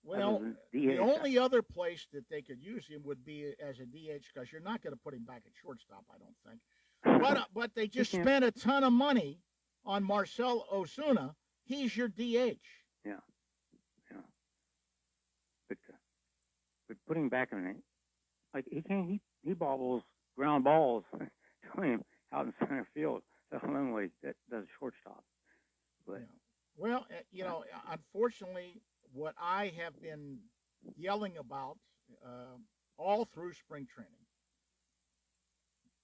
Well, the only other place that they could use him would be as a DH, because you're not going to put him back at shortstop, I don't think. But they just spent a ton of money on Marcell Ozuna. He's your DH. Yeah. But putting back in it, like he bobbles ground balls to him out in center field. So only that does shortstop. But well, unfortunately, what I have been yelling about all through spring training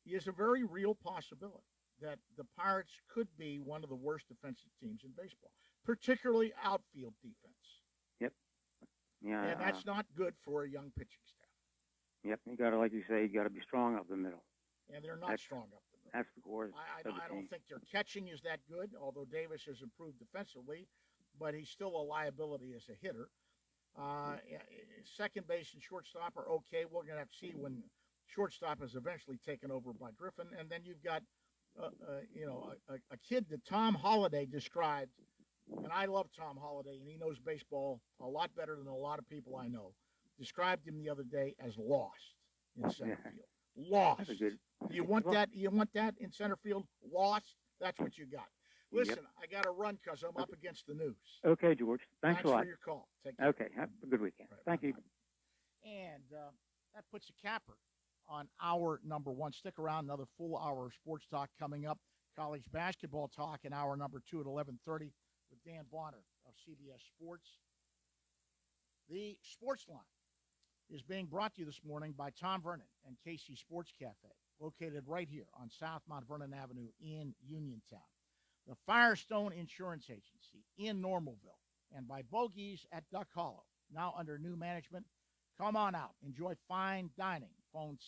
is a very real possibility that the Pirates could be one of the worst defensive teams in baseball, particularly outfield defense. Yep. Yeah. And that's not good for a young pitching staff. Yep. You got to, like you say, you got to be strong up the middle. And they're not strong up the middle. That's the core. I don't think their catching is that good, although Davis has improved defensively, but he's still a liability as a hitter. Second base and shortstop are okay. We're going to have to see when shortstop is eventually taken over by Griffin. And then you've got, a kid that Tom Holliday described, and I love Tom Holliday, and he knows baseball a lot better than a lot of people I know, described him the other day as lost in center field. Lost. You want that? You want that in center field? Lost? That's what you got. Listen, I got to run because I'm up against the news. Okay, George. Thanks a lot. For your call. Take care. Okay. Have a good weekend. Thank you. And that puts a capper on hour number one. Stick around. Another full hour of sports talk coming up. College basketball talk in hour number 2 at 11:30 with Dan Bonner of CBS Sports. The Sports Line is being brought to you this morning by Tom Vernon and Casey Sports Cafe, located right here on South Mount Vernon Avenue in Uniontown. The Firestone Insurance Agency in Normalville, and by Bogies at Duck Hollow, now under new management. Come on out. Enjoy fine dining. Phone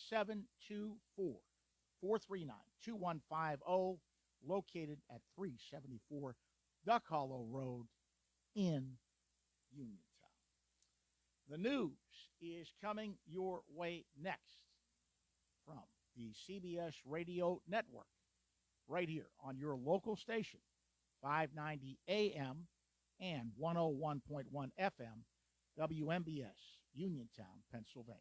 724-439-2150, located at 374 Duck Hollow Road in Uniontown. The news is coming your way next from the CBS Radio Network, right here on your local station, 590 AM and 101.1 FM, WMBS, Uniontown, Pennsylvania.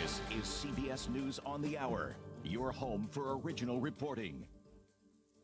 This is CBS News on the Hour, your home for original reporting.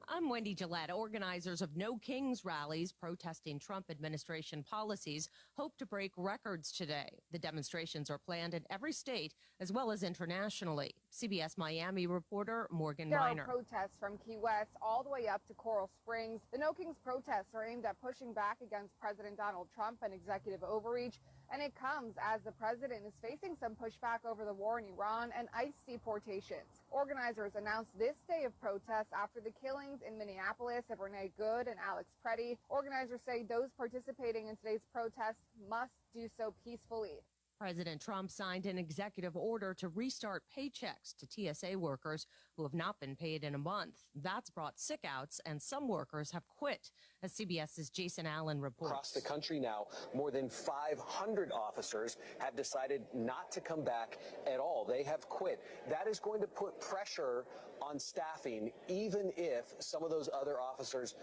I'm Wendy Gillette. Organizers of No Kings rallies protesting Trump administration policies hope to break records today. The demonstrations are planned in every state as well as internationally. CBS Miami reporter Morgan Miner. There are protests from Key West all the way up to Coral Springs. The No Kings protests are aimed at pushing back against President Donald Trump and executive overreach. And it comes as the president is facing some pushback over the war in Iran and ICE deportations. Organizers announced this day of protests after the killings in Minneapolis of Renee Good and Alex Preddy. Organizers say those participating in today's protests must do so peacefully. President Trump signed an executive order to restart paychecks to TSA workers who have not been paid in a month. That's brought sick-outs, and some workers have quit, as CBS's Jason Allen reports. Across the country now, more than 500 officers have decided not to come back at all. They have quit. That is going to put pressure on staffing, even if some of those other officers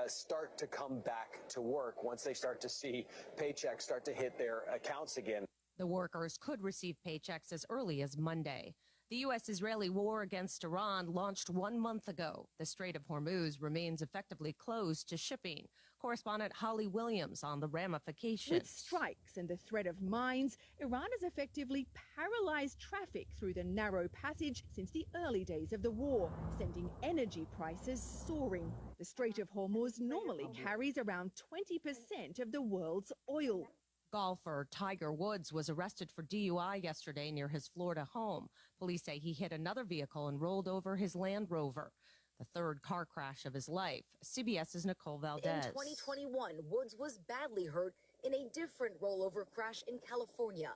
start to come back to work once they start to see paychecks start to hit their accounts again. The workers could receive paychecks as early as Monday. The U.S.-Israeli war against Iran launched 1 month ago. The Strait of Hormuz remains effectively closed to shipping. Correspondent Holly Williams on the ramifications. With strikes and the threat of mines, Iran has effectively paralyzed traffic through the narrow passage since the early days of the war, sending energy prices soaring. The Strait of Hormuz normally carries around 20% of the world's oil. Golfer Tiger Woods was arrested for DUI yesterday near his Florida home. Police say he hit another vehicle and rolled over his Land Rover, the third car crash of his life. CBS's Nicole Valdez. In 2021, Woods was badly hurt in a different rollover crash in California.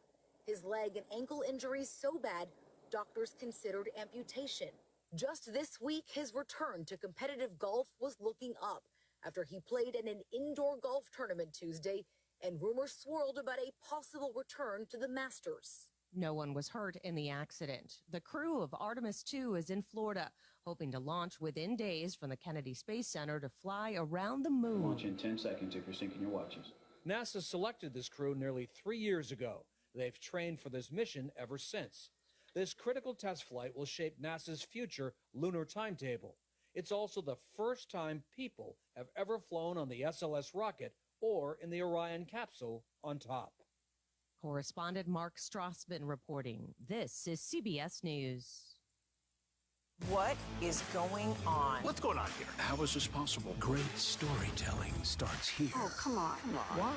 His leg and ankle injuries so bad, doctors considered amputation. Just this week, his return to competitive golf was looking up after he played in an indoor golf tournament Tuesday, and rumors swirled about a possible return to the Masters. No one was hurt in the accident. The crew of Artemis 2 is in Florida, hoping to launch within days from the Kennedy Space Center to fly around the moon. Launch in 10 seconds if you're syncing your watches. NASA selected this crew nearly 3 years ago. They've trained for this mission ever since. This critical test flight will shape NASA's future lunar timetable. It's also the first time people have ever flown on the SLS rocket or in the Orion capsule on top. Correspondent Mark Strassman reporting. This is CBS News. What is going on? What's going on here? How is this possible? Great storytelling starts here. Oh, come on. Why?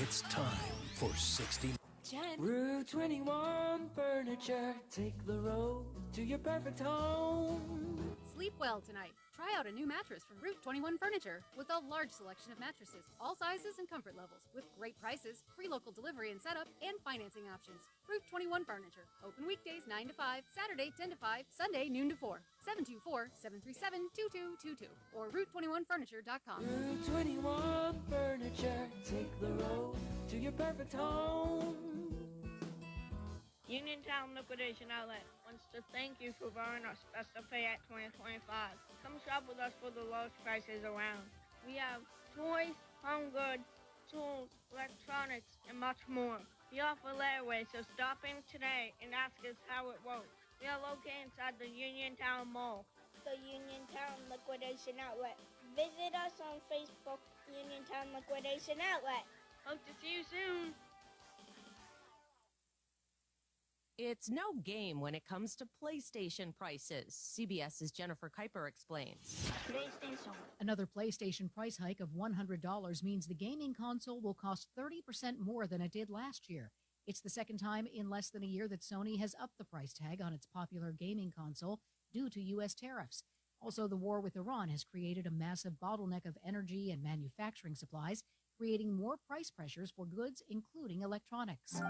It's time for 60. Jen. Route 21 Furniture. Take the road to your perfect home. Sleep well tonight. Try out a new mattress from Route 21 Furniture with a large selection of mattresses, all sizes and comfort levels, with great prices, free local delivery and setup, and financing options. Route 21 Furniture. Open weekdays 9 to 5, Saturday 10 to 5, Sunday noon to 4. 724-737-2222 or Route21Furniture.com. Route 21 Furniture. Take the road to your perfect home. Uniontown Liquidation Outlet wants to thank you for borrowing our special pay at 2025. Come shop with us for the lowest prices around. We have toys, home goods, tools, electronics, and much more. We offer layaway, so stop in today and ask us how it works. We are located inside the Uniontown Mall. The Uniontown Liquidation Outlet. Visit us on Facebook, Uniontown Liquidation Outlet. Hope to see you soon. It's no game when it comes to PlayStation prices. CBS's Jennifer Kuiper explains. PlayStation. Another PlayStation price hike of $100 means the gaming console will cost 30% more than it did last year. It's the second time in less than a year that Sony has upped the price tag on its popular gaming console due to U.S. tariffs. Also, the war with Iran has created a massive bottleneck of energy and manufacturing supplies, creating more price pressures for goods, including electronics.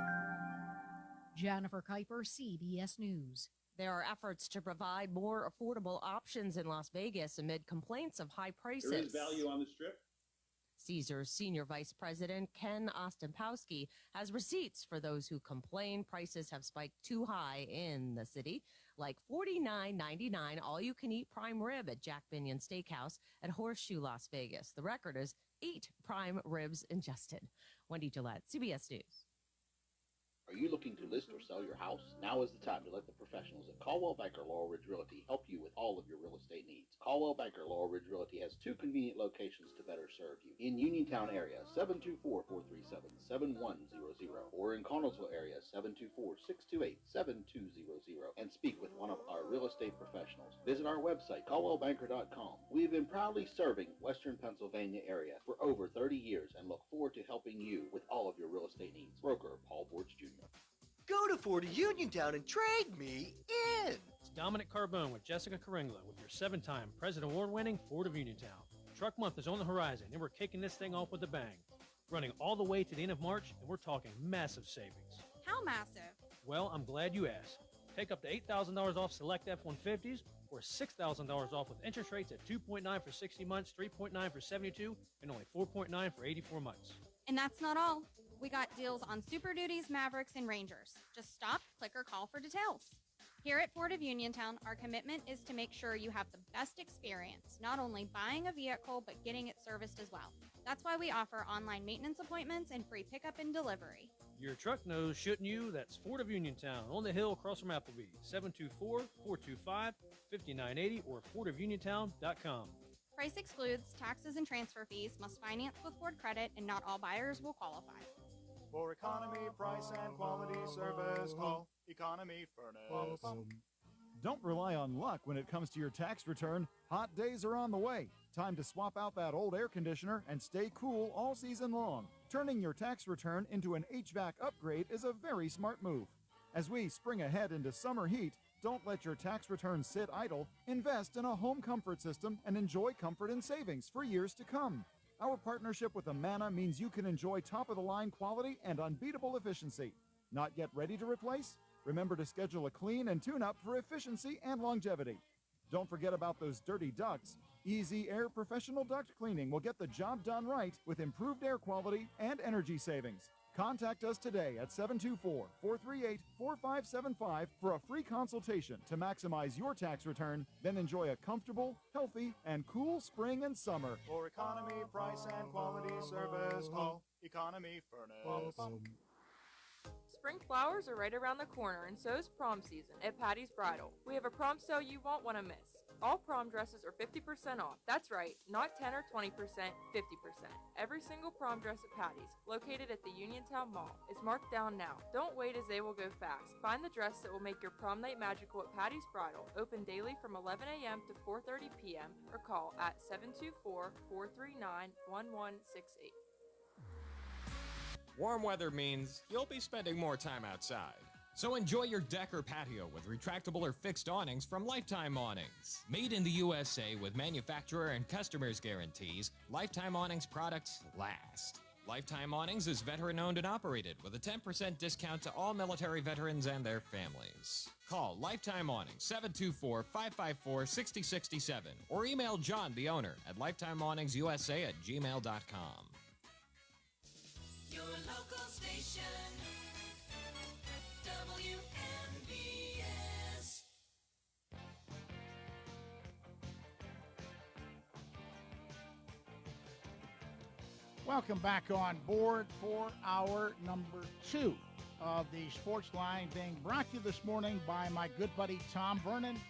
Jennifer Kuiper, CBS News. There are efforts to provide more affordable options in Las Vegas amid complaints of high prices. There is value on the Strip. Caesars Senior Vice President Ken Ostenpowski has receipts for those who complain prices have spiked too high in the city, like $49.99 all-you-can-eat prime rib at Jack Binion Steakhouse at Horseshoe Las Vegas. The record is 8 prime ribs ingested. Wendy Gillette, CBS News. Are you looking to list or sell your house? Now is the time to let the professionals at Caldwell Banker Laurel Ridge Realty help you with all of your real estate needs. Caldwell Banker Laurel Ridge Realty has 2 convenient locations to better serve you. In Uniontown area, 724-437-7100, or in Connellsville area, 724-628-7200, and speak with one of our real estate professionals. Visit our website, caldwellbanker.com. We have been proudly serving Western Pennsylvania area for over 30 years and look forward to helping you with all of your real estate needs. Broker Paul Borge Jr. Go to Ford of Uniontown and trade me in. It's Dominic Carbone with Jessica Caringla with your 7-time President Award-winning Ford of Uniontown. Truck Month is on the horizon, and we're kicking this thing off with a bang. Running all the way to the end of March, and we're talking massive savings. How massive? Well, I'm glad you asked. Take up to $8,000 off select F-150s or $6,000 off with interest rates at 2.9 for 60 months, 3.9 for 72, and only 4.9 for 84 months. And that's not all. We got deals on Super Duties, Mavericks, and Rangers. Just stop, click, or call for details. Here at Ford of Uniontown, our commitment is to make sure you have the best experience, not only buying a vehicle, but getting it serviced as well. That's why we offer online maintenance appointments and free pickup and delivery. Your truck knows, shouldn't you? That's Ford of Uniontown on the hill across from Applebee's. 724-425-5980 or FordofUniontown.com. Price excludes taxes and transfer fees, must finance with Ford credit, and not all buyers will qualify. For economy, price, and quality service, call Economy Furnace. Don't rely on luck when it comes to your tax return. Hot days are on the way. Time to swap out that old air conditioner and stay cool all season long. Turning your tax return into an HVAC upgrade is a very smart move. As we spring ahead into summer heat, don't let your tax return sit idle. Invest in a home comfort system and enjoy comfort and savings for years to come. Our partnership with Amana means you can enjoy top-of-the-line quality and unbeatable efficiency. Not yet ready to replace? Remember to schedule a clean and tune-up for efficiency and longevity. Don't forget about those dirty ducts. Easy Air Professional Duct Cleaning will get the job done right with improved air quality and energy savings. Contact us today at 724-438-4575 for a free consultation to maximize your tax return, then enjoy a comfortable, healthy, and cool spring and summer. For economy, price, and quality service, call Economy Furnace. Spring flowers are right around the corner, and so is prom season at Patty's Bridal. We have a prom sale you won't want to miss. All prom dresses are 50% off. That's right, not 10 or 20%, 50%. Every single prom dress at Patty's, located at the Uniontown Mall, is marked down now. Don't wait, as they will go fast. Find the dress that will make your prom night magical at Patty's Bridal, open daily from 11 a.m. to 4:30 p.m. or call at 724-439-1168. Warm weather means you'll be spending more time outside. So enjoy your deck or patio with retractable or fixed awnings from Lifetime Awnings. Made in the USA with manufacturer and customers guarantees, Lifetime Awnings products last. Lifetime Awnings is veteran-owned and operated with a 10% discount to all military veterans and their families. Call Lifetime Awnings 724-554-6067 or email John, the owner, at lifetimeawningsusa@gmail.com. Your local station, WMBS. Welcome back on board for hour number 2 of the Sportsline, being brought to you this morning by my good buddy Tom Vernon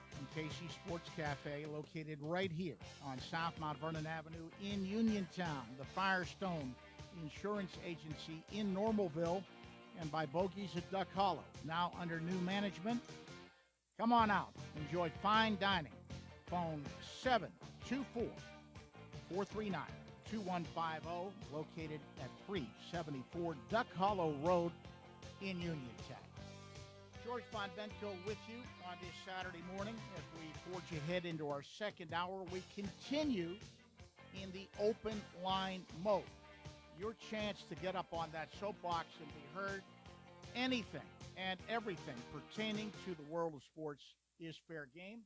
from KC Sports Cafe, located right here on South Mount Vernon Avenue in Uniontown, the Firestone Insurance Agency in Normalville, and by Bogies at Duck Hollow, now under new management. Come on out. Enjoy fine dining. Phone 724-439-2150, located at 374 Duck Hollow Road in Uniontown. George Von Benko with you on this Saturday morning as we forge ahead into our second hour. We continue in the open line mode. Your chance to get up on that soapbox and be heard. Anything and everything pertaining to the world of sports is fair game.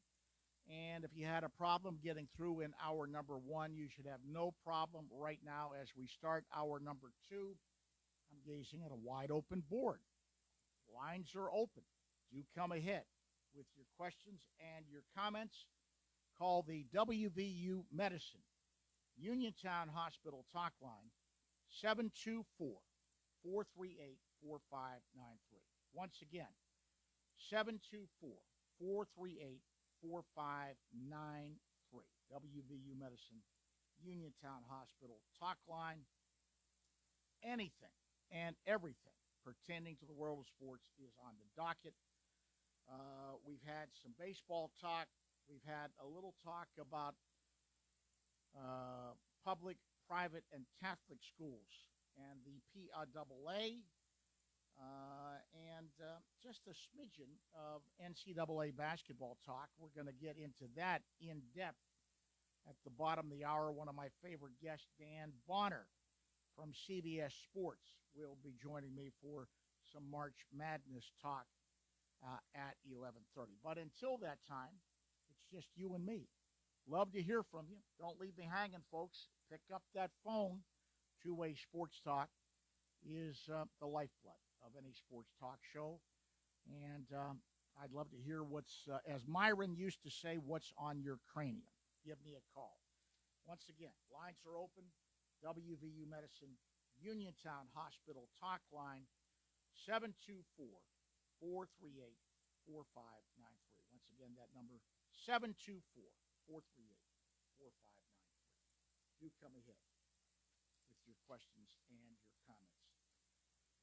And if you had a problem getting through in hour number 1, you should have no problem right now as we start hour number 2. I'm gazing at a wide open board. Lines are open. Do come ahead with your questions and your comments. Call the WVU Medicine Uniontown Hospital talk line, 724-438-4593. Once again, 724-438-4593. WVU Medicine, Uniontown Hospital talk line. Anything and everything pertaining to the world of sports is on the docket. We've had some baseball talk. We've had a little talk about public, private, and Catholic schools and the PIAA, and just a smidgen of NCAA basketball talk. We're going to get into that in depth at the bottom of the hour. One of my favorite guests, Dan Bonner from CBS Sports, will be joining me for some March Madness talk at 11:30. But until that time, it's just you and me. Love to hear from you. Don't leave me hanging, folks. Pick up that phone. Two-way sports talk is the lifeblood of any sports talk show. And I'd love to hear what's, as Myron used to say, what's on your cranium. Give me a call. Once again, lines are open. WVU Medicine, Uniontown Hospital talk line, 724-438-4593. Once again, that number, 724-438-4593. Do come ahead with your questions and your comments.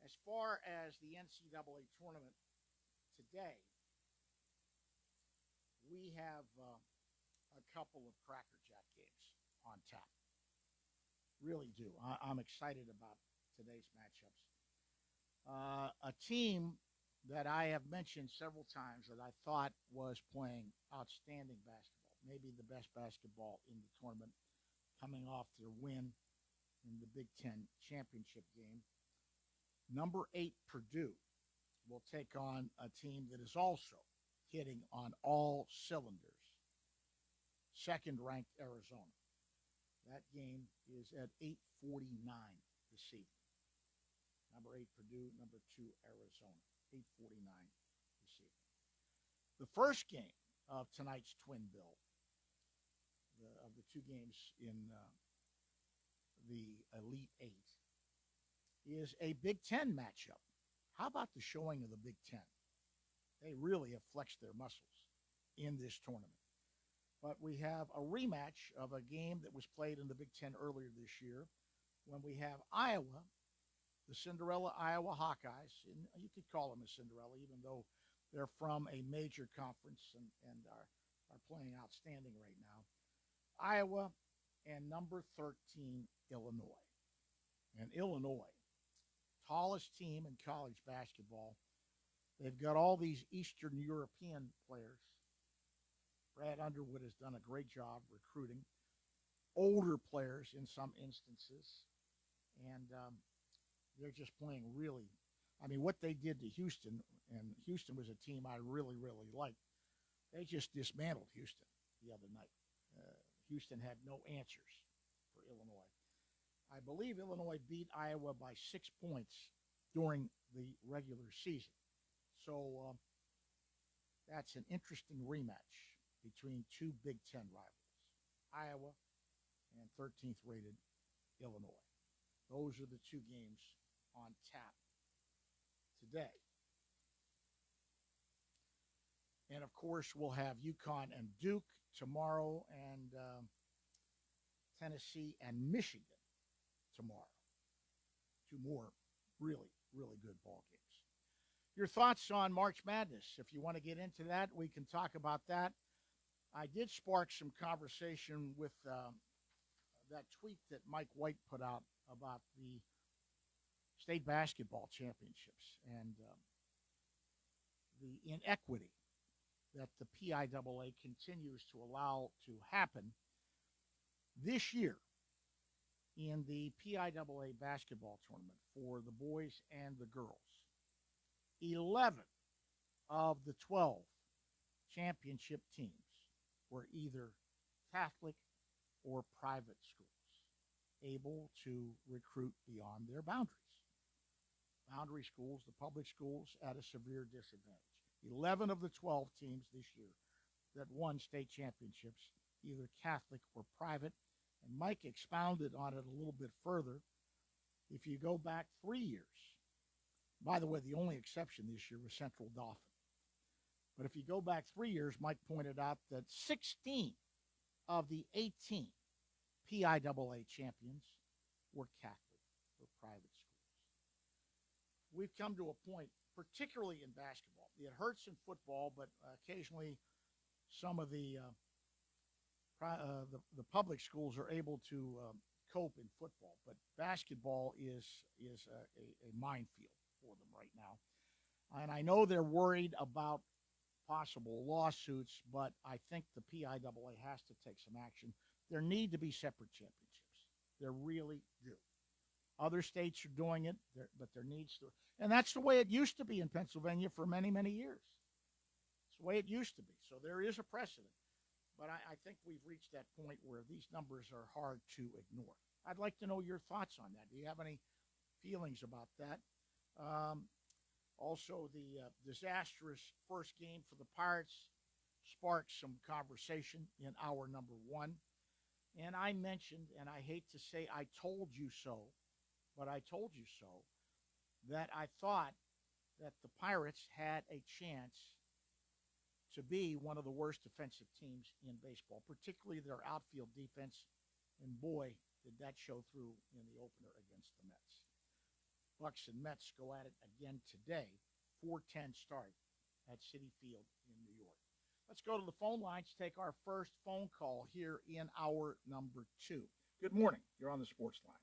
As far as the NCAA tournament today, we have a couple of Cracker Jack games on tap. Really do. I'm excited about today's matchups. A team that I have mentioned several times that I thought was playing outstanding basketball, maybe the best basketball in the tournament, coming off their win in the Big Ten championship game. Number 8 Purdue will take on a team that is also hitting on all cylinders. second-ranked Arizona. That game is at 8:49 this evening. Number 8, Purdue. Number 2, Arizona. 8:49 this evening. The first game of tonight's twin bill, of the two games in the Elite Eight, is a Big Ten matchup. How about the showing of the Big Ten? They really have flexed their muscles in this tournament. But we have a rematch of a game that was played in the Big Ten earlier this year when we have Iowa, the Cinderella Iowa Hawkeyes, and you could call them a Cinderella even though they're from a major conference and are playing outstanding right now. Iowa and number 13, Illinois. And Illinois, tallest team in college basketball. They've got all these Eastern European players. Brad Underwood has done a great job recruiting older players in some instances. And they're just playing really, I mean, what they did to Houston, and Houston was a team I really, really liked. They just dismantled Houston the other night. Houston had no answers for Illinois. I believe Illinois beat Iowa by 6 points during the regular season. So that's an interesting rematch between two Big Ten rivals, Iowa and 13th rated Illinois. Those are the two games on tap today. And, of course, we'll have UConn and Duke tomorrow, and Tennessee and Michigan tomorrow. Two more really, really good ball games. Your thoughts on March Madness? If you want to get into that, we can talk about that. I did spark some conversation with that tweet that Mike White put out about the state basketball championships and the inequity that the PIAA continues to allow to happen this year in the PIAA basketball tournament for the boys and the girls. 11 of the 12 championship teams were either Catholic or private schools, able to recruit beyond their boundaries. Boundary schools, the public schools, at a severe disadvantage. 11 of the 12 teams this year that won state championships, either Catholic or private. And Mike expounded on it a little bit further. If you go back 3 years, by the way, the only exception this year was Central Dauphin. But if you go back 3 years, Mike pointed out that 16 of the 18 PIAA champions were Catholic or private schools. We've come to a point, particularly in basketball. It hurts in football, but occasionally some of the public schools are able to cope in football. But basketball is a minefield for them right now. And I know they're worried about possible lawsuits, but I think the PIAA has to take some action. There need to be separate championships. There really do. Other states are doing it, but there needs to. And that's the way it used to be in Pennsylvania for many, many years. It's the way it used to be. So there is a precedent. But I think we've reached that point where these numbers are hard to ignore. I'd like to know your thoughts on that. Do you have any feelings about that? Also, the disastrous first game for the Pirates sparked some conversation in hour number one. And I mentioned, and I hate to say I told you so, but I told you so, that I thought that the Pirates had a chance to be one of the worst defensive teams in baseball, particularly their outfield defense. And boy, did that show through in the opener against the Mets. Bucks and Mets go at it again today, 4:10 start at Citi Field in New York. Let's go to the phone lines, take our first phone call here in hour number two. Good morning. You're on the Sportsline.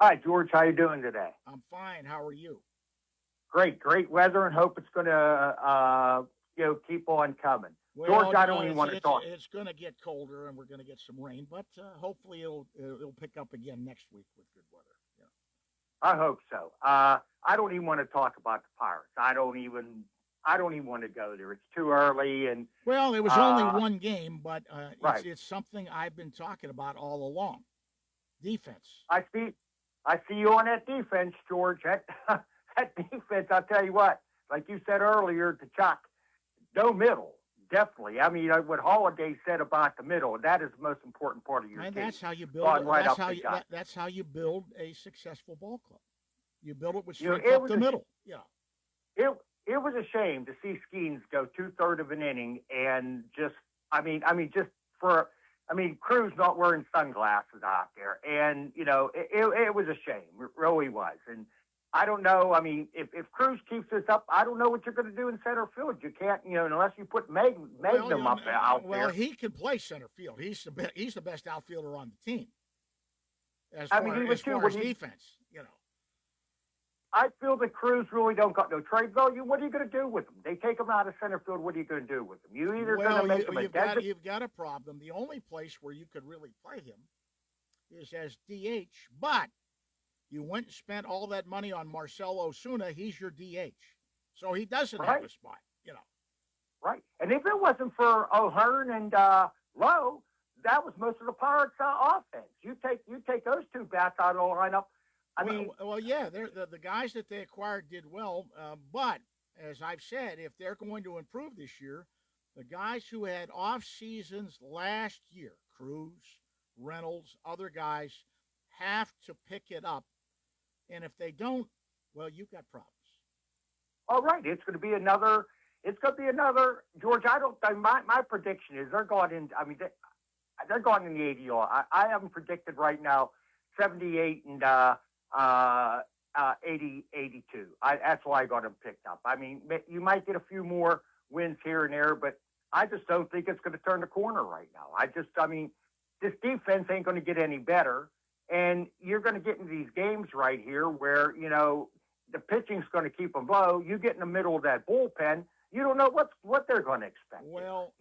Hi, George. How you doing today? I'm fine. How are you? Great weather, and hope it's going to keep on coming. Well, George, I don't even want to talk. It's going to get colder, and we're going to get some rain, but hopefully it'll pick up again next week with good weather. Yeah. I hope so. I don't even want to talk about the Pirates. I don't even want to go there. It's too early, and Well, it was only one game, but right. it's something I've been talking about all along. Defense. I see you on that defense, George. That that defense, I'll tell you what, like you said earlier to Chuck, no middle. Definitely. I mean, what Holiday said about the middle, that is the most important part of your And team. that's how you build. Right That's how you build a successful ball club. You build it with You know, strength up the middle. Yeah. It was a shame to see Skeens go 2/3 of an inning and just, Cruz not wearing sunglasses out there. And, it was a shame. It really was. And I don't know. I mean, if Cruz keeps this up, I don't know what you're going to do in center field. You can't, unless you put Magnum out there. Well, he can play center field. He's the best outfielder on the team. As far as defense, I feel that Cruz really don't got no trade value. What are you going to do with them? They take him out of center field. What are you going to do with them? You either going to make him you've got a problem. The only place where you could really play him is as DH, but you went and spent all that money on Marcell Osuna. He's your DH, so he doesn't have a spot. Right. And if it wasn't for O'Hearn and Lowe, that was most of the Pirates' offense. You take those two bats out of the lineup. Yeah, the guys that they acquired did well, but as I've said, if they're going to improve this year, the guys who had off seasons last year, Cruz, Reynolds, other guys, have to pick it up. And if they don't, well, you've got problems. All right, it's going to be another. George. My prediction is they're going in. I mean, they're going in the 80. I haven't predicted right now 78 and 80, 82. That's why I got them picked up. I mean, you might get a few more wins here and there, but I just don't think it's going to turn the corner right now. This defense ain't going to get any better, and you're going to get into these games right here where, the pitching's going to keep them low. You get in the middle of that bullpen, you don't know what they're going to expect. Well,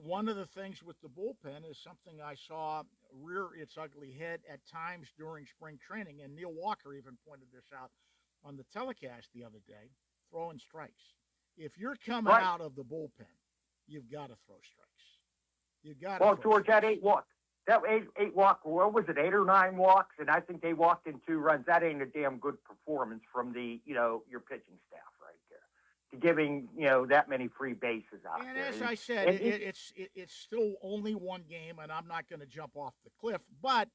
one of the things with the bullpen is something I saw rear its ugly head at times during spring training, and Neil Walker even pointed this out on the telecast the other day, throwing strikes. If you're coming out of the bullpen, you've got to throw strikes. You've got to. Well, George had 8 walks. That eight walk. What was it? 8 or 9 walks, and I think they walked in 2 runs. That ain't a damn good performance from your pitching staff right there, to giving that many free bases out there. And as I said, it's still only one game, and I'm not going to jump off the cliff. But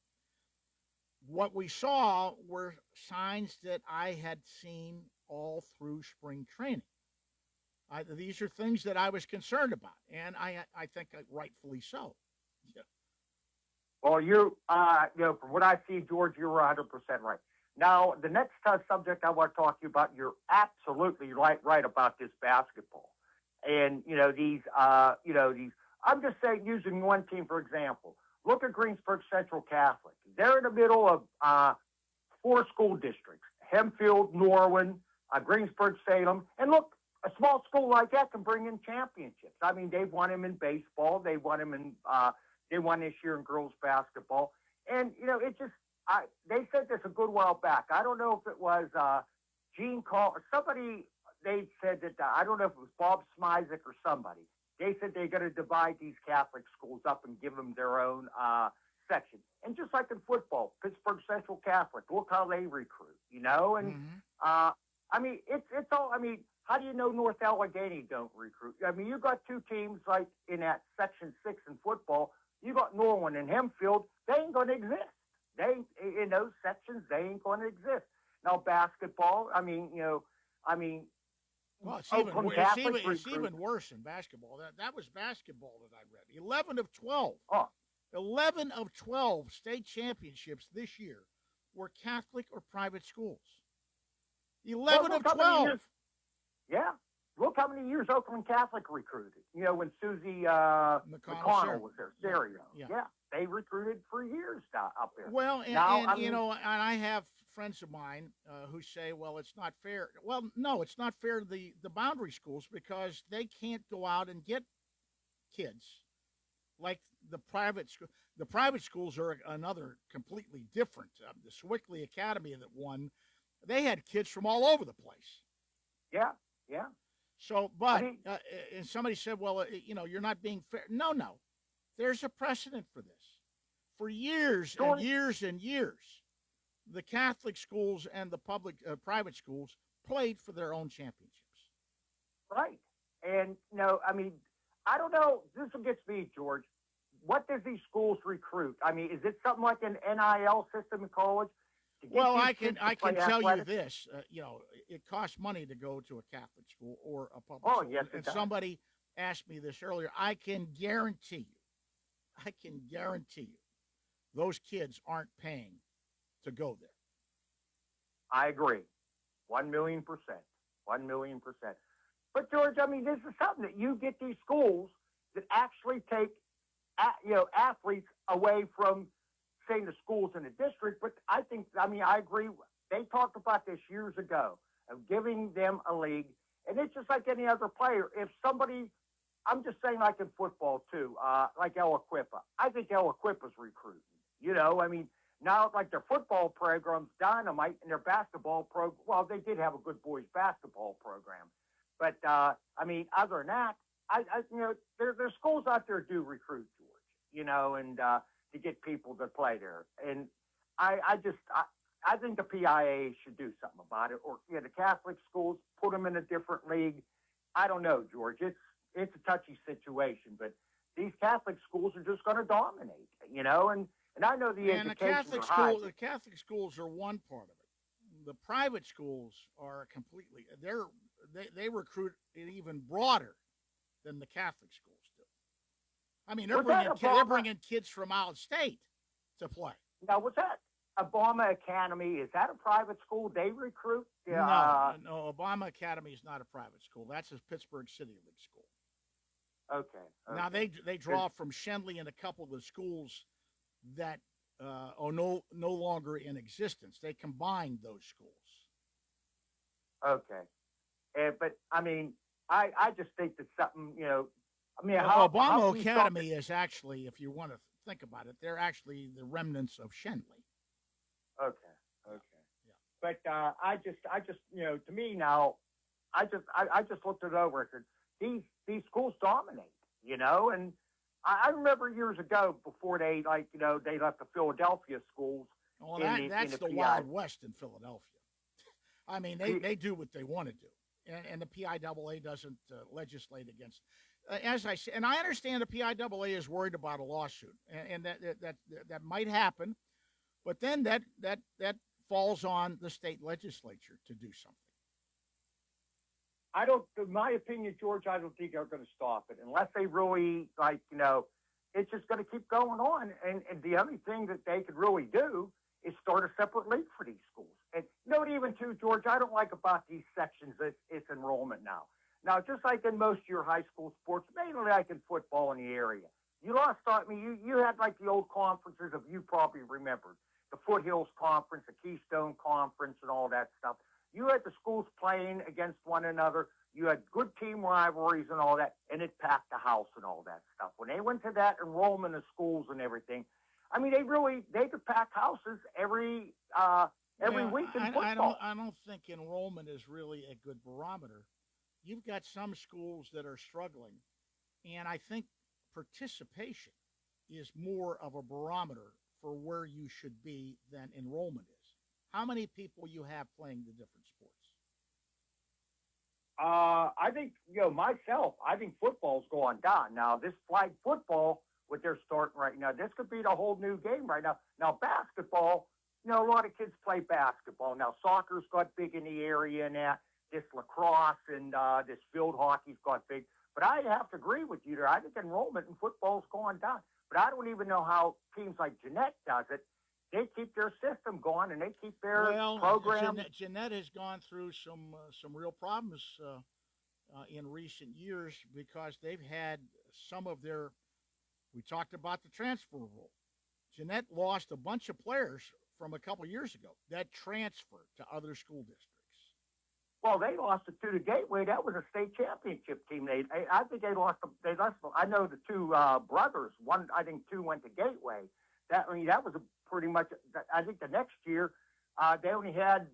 what we saw were signs that I had seen all through spring training. These are things that I was concerned about, and I think rightfully so. Yeah. Well, from what I see, George, you're 100% right. Now, the next subject I want to talk to you about, you're absolutely right about this basketball. And, these, I'm just saying, using one team, for example, look at Greensburg Central Catholic. They're in the middle of 4 school districts, Hempfield, Norwin, Greensburg, Salem. And look, a small school like that can bring in championships. I mean, they've won them in baseball. They won them in, they won this year in girls basketball. And, they said this a good while back. I don't know if it was Gene Call or somebody. They said that, I don't know if it was Bob Smizek or somebody. They said they're going to divide these Catholic schools up and give them their own section. And just like in football, Pittsburgh Central Catholic, look how they recruit, And, it's all, how do you know North Allegheny don't recruit? I mean, you got 2 teams like in that Section 6 in football. You got Norwin and Hempfield. They ain't going to exist. In those sections, they ain't going to exist. Now, basketball, well, it's even worse in basketball. That was basketball that I read. 11 of 12. 11 of 12 state championships this year were Catholic or private schools. 11 of 12. Yeah. Look how many years Oakland Catholic recruited. When Susie McConnell was there. Stereo. Yeah. They recruited for years up there. Well, and I have friends of mine who say, well, it's not fair. Well, no, it's not fair to the boundary schools because they can't go out and get kids like the private school. The private schools are another completely different. The Swickley Academy that won, they had kids from all over the place. Yeah, yeah. So, but and somebody said, well, you're not being fair. No. There's a precedent for this. For years and years and years, the Catholic schools and the private schools played for their own championships. Right. And, I don't know. This will get me, George. What does these schools recruit? I mean, is it something like an NIL system in college? Well, I can tell you this. It costs money to go to a Catholic school or a public school. Yes, and somebody asked me this earlier. I can guarantee you, those kids aren't paying to go there. I agree. 1,000,000%. 1,000,000%. But George, this is something that you get these schools that actually take, athletes away from, say, the schools in the district. But I agree. They talked about this years ago of giving them a league, and it's just like any other player. If somebody, I'm just saying, like in football too, like El Equipa. I think El Equipa's recruiting. Now, like their football program's dynamite, and their basketball program. Well, they did have a good boys basketball program, but other than that, there's schools out there do recruit, George. And to get people to play there, and I think the PIA should do something about it, or the Catholic schools put them in a different league. I don't know, George. It's a touchy situation, but these Catholic schools are just going to dominate, and I know the Catholic schools are one part of it. The private schools are completely they recruit it even broader than the Catholic schools do. They're bringing kids from out of state to play. Now, what's that? Obama Academy, is that a private school? They recruit? No, Obama Academy is not a private school. That's a Pittsburgh City League school. Okay. Now they draw from Shenley and a couple of the schools that are no longer in existence. They combined those schools. Okay. But I just think that something, Obama Academy is actually, if you want to think about it, they're actually the remnants of Shenley. Okay. Yeah. But I just to me now, I just looked it over and said, these schools dominate, and I remember years ago before they left the Philadelphia schools. Well, that's the Wild West in Philadelphia. They do what they want to do, and the PIAA doesn't legislate against. As I said, and I understand the PIAA is worried about a lawsuit, and that might happen, but then that falls on the state legislature to do something. In my opinion, George, I don't think they're going to stop it unless they really, it's just going to keep going on. And the only thing that they could really do is start a separate league for these schools. And even too, George, I don't like about these sections that it's enrollment now. Now, just like in most of your high school sports, mainly like in football in the area, you had like the old conferences you probably remembered, the Foothills Conference, the Keystone Conference, and all that stuff. You had the schools playing against one another. You had good team rivalries and all that, and it packed the house and all that stuff. When they went to that enrollment of schools and everything, they could pack houses every week in football. I don't think enrollment is really a good barometer. You've got some schools that are struggling, and I think participation is more of a barometer for where you should be than enrollment is. How many people you have playing the different sports? I think, myself, I think football's going down. Now, this flag football, what they're starting right now, this could be the whole new game right now. Now, basketball, a lot of kids play basketball. Now, soccer's got big in the area and that. This lacrosse and this field hockey's got big. But I have to agree with you there. I think enrollment in football's going down. But I don't even know how teams like Jeanette does it. They keep their system going, and they keep their program. Jeanette has gone through some real problems in recent years because they've had some of their. We talked about the transfer rule. Jeanette lost a bunch of players from a couple years ago that transferred to other school districts. Well, they lost it to the Gateway. That was a state championship team. I think they lost. I know the two brothers. One, I think, two went to Gateway. That was pretty much. I think the next year they only had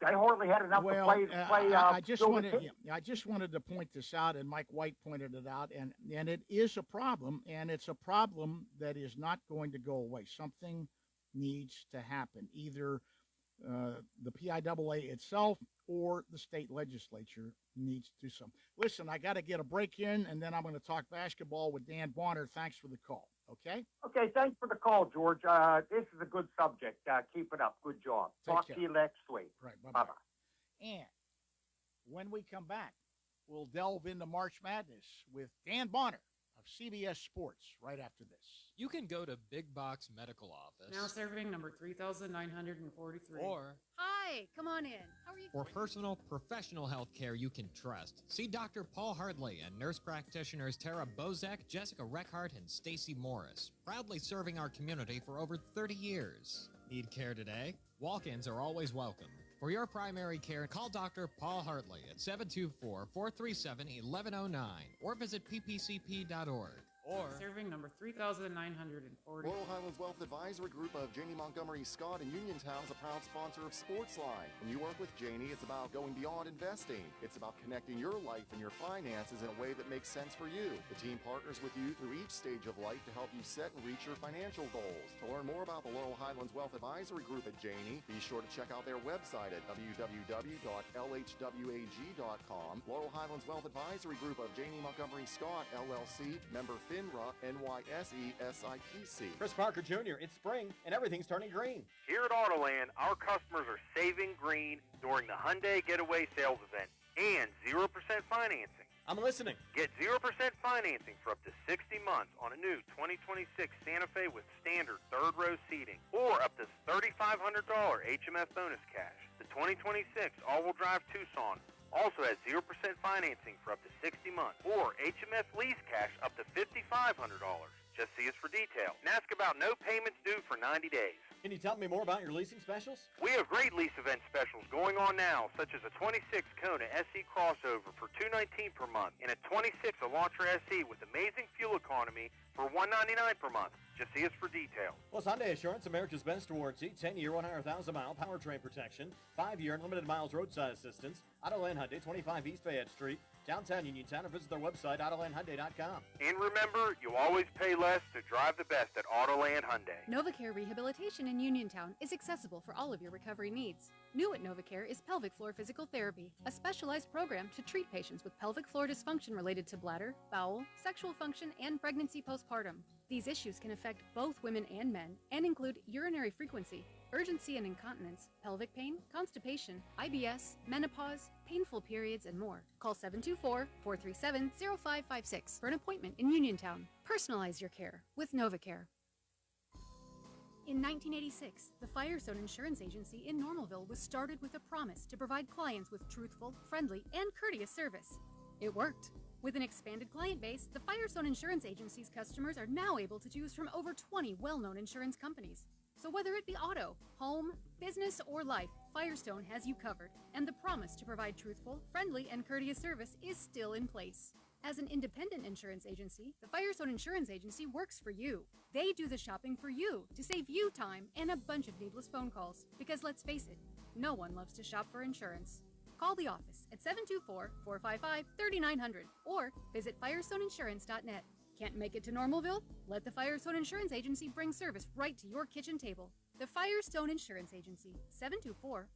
they hardly had enough to play. I just field wanted, the team. I just wanted to point this out, and Mike White pointed it out, and it is a problem, and it's a problem that is not going to go away. Something needs to happen, either the PIAA itself or the state legislature needs to do something. Listen, I got to get a break in, and then I'm going to talk basketball with Dan Bonner. Thanks for the call. Okay? Okay, thanks for the call, George. This is a good subject. Keep it up. Good job. Talk to you next week. Right, Bye-bye. And when we come back, we'll delve into March Madness with Dan Bonner of CBS Sports right after this. You can go to Big Box Medical Office. Now serving number 3,943. Or Hi, come on in. How are you? for personal, professional health care you can trust, see Dr. Paul Hartley and nurse practitioners Tara Bozek, Jessica Reckhart, and Stacy Morris, proudly serving our community for over 30 years. Need care today? Walk-ins are always welcome. For your primary care, call Dr. Paul Hartley at 724-437-1109 or visit ppcp.org. Or serving number 3,940. Laurel Highlands Wealth Advisory Group of Janie Montgomery Scott in Uniontown is a proud sponsor of Sportsline. When you work with Janie, it's about going beyond investing. It's about connecting your life and your finances in a way that makes sense for you. The team partners with you through each stage of life to help you set and reach your financial goals. To learn more about the Laurel Highlands Wealth Advisory Group at Janie, be sure to check out their website at www.lhwag.com. Laurel Highlands Wealth Advisory Group of Janie Montgomery Scott, LLC, member FINRA, NYSE, SIPC. Chris Parker Jr., it's spring and everything's turning green. Here at Autoland, our customers are saving green during the Hyundai Getaway Sales Event and 0% financing. I'm listening. Get 0% financing for up to 60 months on a new 2026 Santa Fe with standard third-row seating or up to $3,500 HMF bonus cash. The 2026 all-wheel drive Tucson also has 0% financing for up to 60 months or HMF lease cash up to $5,500. Just see us for details and ask about no payments due for 90 days. Can you tell me more about your leasing specials? We have great lease event specials going on now, such as a 26 Kona SE crossover for $219 per month and a 26 Elantra SE with amazing fuel economy for $199 per month. Just see us for details. Plus Hyundai Assurance, America's best warranty, 10-year, 100,000-mile powertrain protection, 5-year unlimited miles roadside assistance. Autoland Hyundai, 25 East Fayette Street, downtown Uniontown, or visit their website, AutolandHyundai.com. And remember, you'll always pay less to drive the best at Autoland Hyundai. NovaCare Rehabilitation in Uniontown is accessible for all of your recovery needs. New at NovaCare is pelvic floor physical therapy, a specialized program to treat patients with pelvic floor dysfunction related to bladder, bowel, sexual function, and pregnancy postpartum. These issues can affect both women and men and include urinary frequency, urgency and incontinence, pelvic pain, constipation, IBS, menopause, painful periods, and more. Call 724-437-0556 for an appointment in Uniontown. Personalize your care with NovaCare. In 1986, the Firestone Insurance Agency in Normalville was started with a promise to provide clients with truthful, friendly, and courteous service. It worked. With an expanded client base, the Firestone Insurance Agency's customers are now able to choose from over 20 well-known insurance companies. So whether it be auto, home, business, or life, Firestone has you covered, and the promise to provide truthful, friendly, and courteous service is still in place. As an independent insurance agency, the Firestone Insurance Agency works for you. They do the shopping for you to save you time and a bunch of needless phone calls. Because let's face it, no one loves to shop for insurance. Call the office at 724-455-3900 or visit firestoneinsurance.net. Can't make it to Normalville? Let the Firestone Insurance Agency bring service right to your kitchen table. The Firestone Insurance Agency,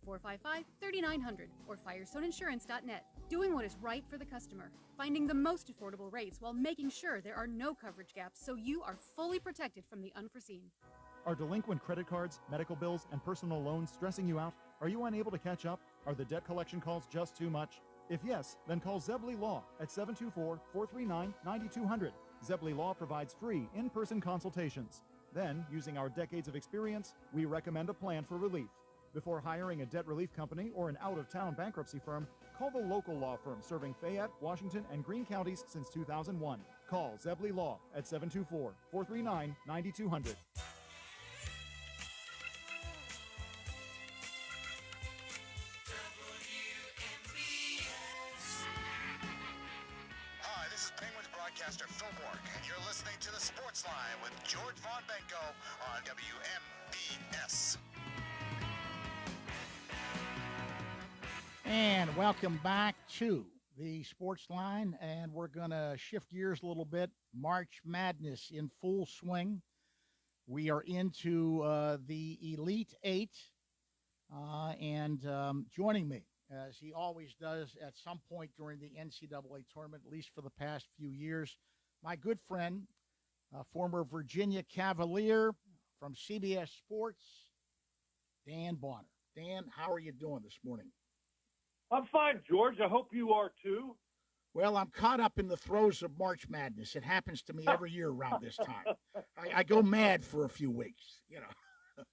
724-455-3900 or firestoneinsurance.net. Doing what is right for the customer, finding the most affordable rates while making sure there are no coverage gaps so you are fully protected from the unforeseen. Are delinquent credit cards, medical bills, and personal loans stressing you out? Are you unable to catch up? Are the debt collection calls just too much? If yes, then call Zebley Law at 724-439-9200. Zebley Law provides free in-person consultations. Then, using our decades of experience, we recommend a plan for relief. Before hiring a debt relief company or an out-of-town bankruptcy firm, call the local law firm serving Fayette, Washington, and Greene counties since 2001. Call Zebley Law at 724-439-9200. Hi, this is Penguins broadcaster Phil Bork, and you're listening to the Sportsline with George Von Benko on WMBS. And welcome back to the Sports Line, and we're going to shift gears a little bit. March Madness in full swing. We are into the Elite Eight, and joining me, as he always does at some point during the NCAA tournament, at least for the past few years, my good friend, former Virginia Cavalier from CBS Sports, Dan Bonner. Dan, how are you doing this morning? I'm fine, George. I hope you are too. Well, I'm caught up in the throes of March Madness. It happens to me every year around this time. I go mad for a few weeks, you know.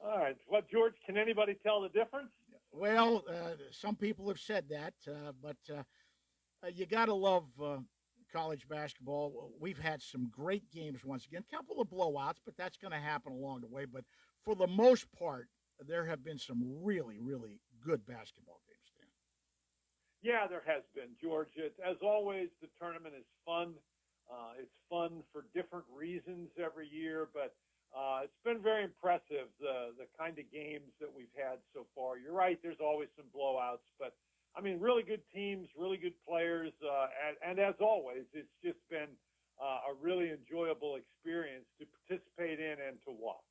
All right. Well, George, can anybody tell the difference? Well, some people have said that, but you got to love college basketball. We've had some great games once again. A couple of blowouts, but that's going to happen along the way. But for the most part, there have been some really, really good basketball games. Yeah, there has been, George. As always, the tournament is fun. It's fun for different reasons every year, but it's been very impressive, the kind of games that we've had so far. You're right, there's always some blowouts, but, I mean, really good teams, really good players, and as always, it's just been a really enjoyable experience to participate in and to watch.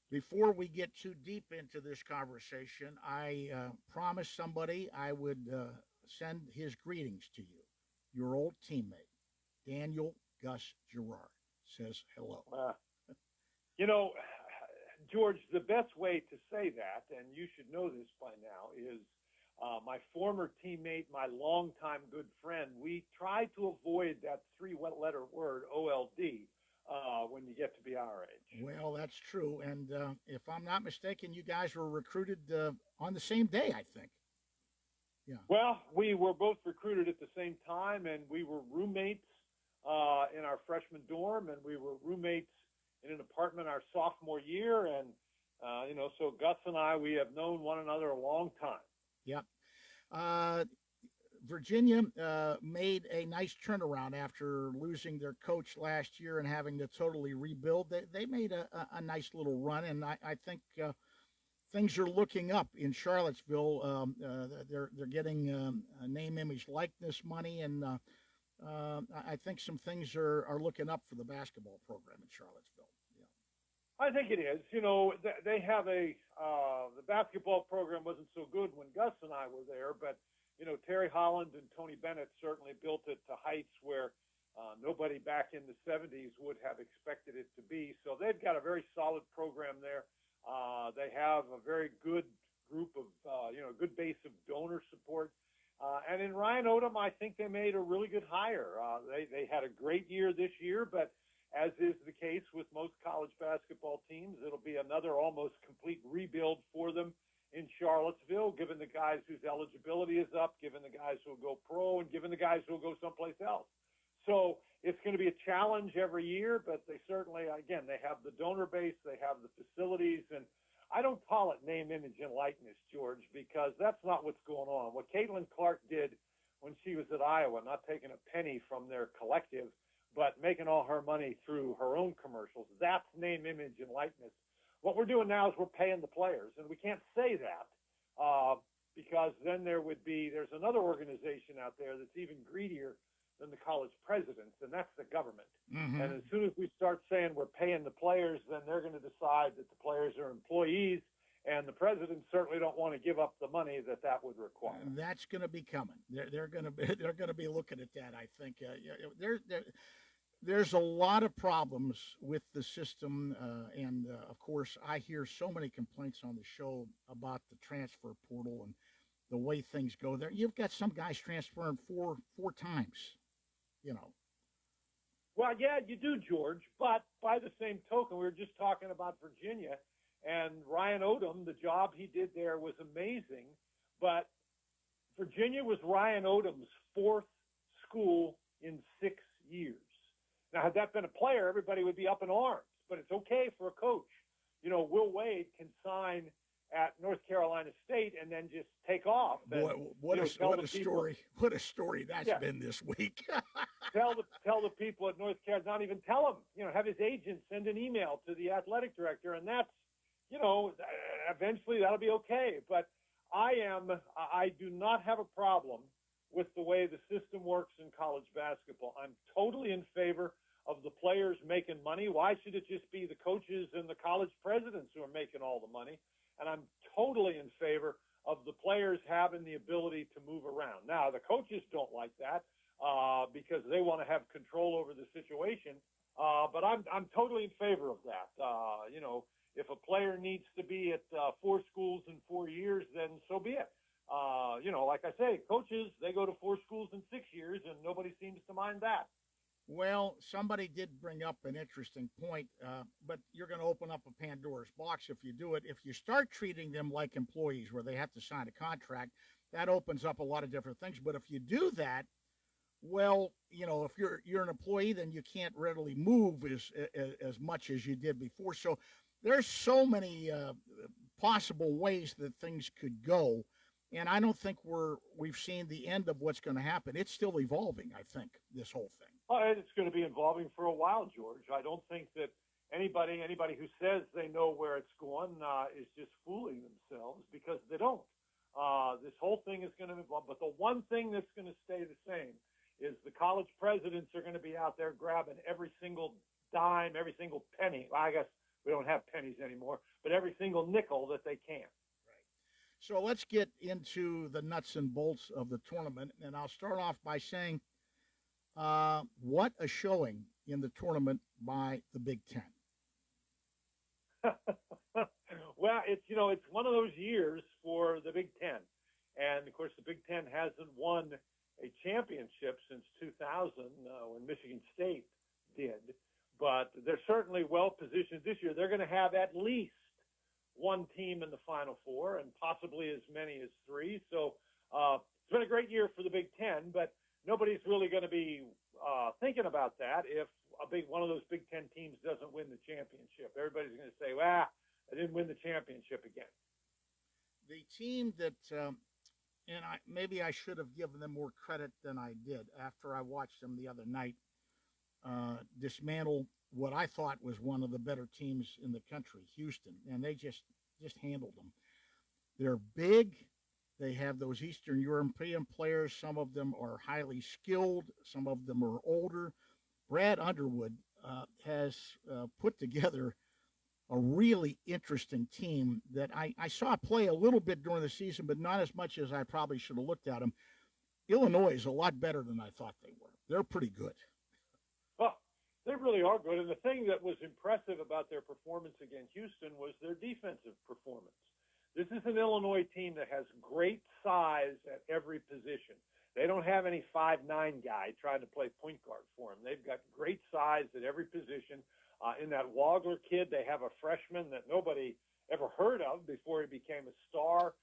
Before we get too deep into this conversation, I promised somebody I would send his greetings to you. Your old teammate, Daniel Gus Gerard, says hello. You know, George, the best way to say that, and you should know this by now, is my former teammate, my longtime good friend. We try to avoid that three-letter word, OLD, when you get to be our age. Well, that's true. And if I'm not mistaken, you guys were recruited on the same day, I think. Yeah. Well, we were both recruited at the same time, and we were roommates in our freshman dorm, and we were roommates in an apartment our sophomore year. And, you know, so Gus and I, we have known one another a long time. Yep. Virginia made a nice turnaround after losing their coach last year and having to totally rebuild. They made a nice little run, and I think things are looking up in Charlottesville. They're getting name, image, likeness money, and I think some things are looking up for the basketball program in Charlottesville. Yeah. I think it is. You know, they have the basketball program wasn't so good when Gus and I were there, but you know, Terry Holland and Tony Bennett certainly built it to heights where nobody back in the 70s would have expected it to be. So they've got a very solid program there. They have a very good group of, good base of donor support. And in Ryan Odom, I think they made a really good hire. They had a great year this year, but as is the case with most college basketball teams, it'll be another almost complete rebuild for them in Charlottesville, given the guys whose eligibility is up, given the guys who will go pro, and given the guys who will go someplace else. So it's going to be a challenge every year, but they certainly, again, they have the donor base, they have the facilities, and I don't call it name, image, and likeness, George, because that's not what's going on. What Caitlin Clark did when she was at Iowa, not taking a penny from their collective, but making all her money through her own commercials, that's name, image, and likeness. What we're doing now is we're paying the players, and we can't say that because then there's another organization out there that's even greedier than the college presidents, and that's the government. Mm-hmm. And as soon as we start saying we're paying the players, then they're going to decide that the players are employees, and the presidents certainly don't want to give up the money that would require. That's going to be coming. They're going to be looking at that. I think there's a lot of problems with the system, and of course, I hear so many complaints on the show about the transfer portal and the way things go there. You've got some guys transferring four times, you know. Well, yeah, you do, George. But by the same token, we were just talking about Virginia, and Ryan Odom, the job he did there was amazing. But Virginia was Ryan Odom's fourth school in 6 years. Now, had that been a player, everybody would be up in arms. But it's okay for a coach. You know, Will Wade can sign at North Carolina State and then just take off. And, what a story! What a story that's been this week. tell the people at North Carolina, not even tell him. You know, have his agent send an email to the athletic director, and that's, you know, eventually that'll be okay. But I do not have a problem with the way the system works in college basketball. I'm totally in favor of the players making money. Why should it just be the coaches and the college presidents who are making all the money? And I'm totally in favor of the players having the ability to move around. Now, the coaches don't like that because they want to have control over the situation. But I'm totally in favor of that. If a player needs to be at 4 schools in 4 years, then so be it. Like I say, coaches, they go to 4 schools in 6 years, and nobody seems to mind that. Well, somebody did bring up an interesting point, but you're going to open up a Pandora's box if you do it. If you start treating them like employees where they have to sign a contract, that opens up a lot of different things. But if you do that, well, if you're an employee, then you can't readily move as much as you did before. So there's so many possible ways that things could go. And I don't think we've seen the end of what's going to happen. It's still evolving, I think, this whole thing. It's going to be evolving for a while, George. I don't think that anybody who says they know where it's going is just fooling themselves, because they don't. This whole thing is going to evolve. But the one thing that's going to stay the same is the college presidents are going to be out there grabbing every single dime, every single penny. Well, I guess we don't have pennies anymore, but every single nickel that they can. So let's get into the nuts and bolts of the tournament. And I'll start off by saying, what a showing in the tournament by the Big Ten. Well, it's one of those years for the Big Ten. And, of course, the Big Ten hasn't won a championship since 2000 when Michigan State did. But they're certainly well positioned this year. They're going to have at least one team in the Final Four and possibly as many as 3. So it's been a great year for the Big Ten, but nobody's really going to be thinking about that if one of those Big Ten teams doesn't win the championship. Everybody's going to say, well, I didn't win the championship again. The team that, and maybe I should have given them more credit than I did after I watched them the other night, dismantle what I thought was one of the better teams in the country, Houston, and they just handled them. They're big. They have those Eastern European players. Some of them are highly skilled. Some of them are older. Brad Underwood has put together a really interesting team that I saw play a little bit during the season, but not as much as I probably should have looked at them. Illinois is a lot better than I thought they were. They're pretty good. Well, they really are good. And the thing that was impressive about their performance against Houston was their defensive performance. This is an Illinois team that has great size at every position. They don't have any 5'9" guy trying to play point guard for them. They've got great size at every position. In that Wagler kid, they have a freshman that nobody ever heard of before he became a star.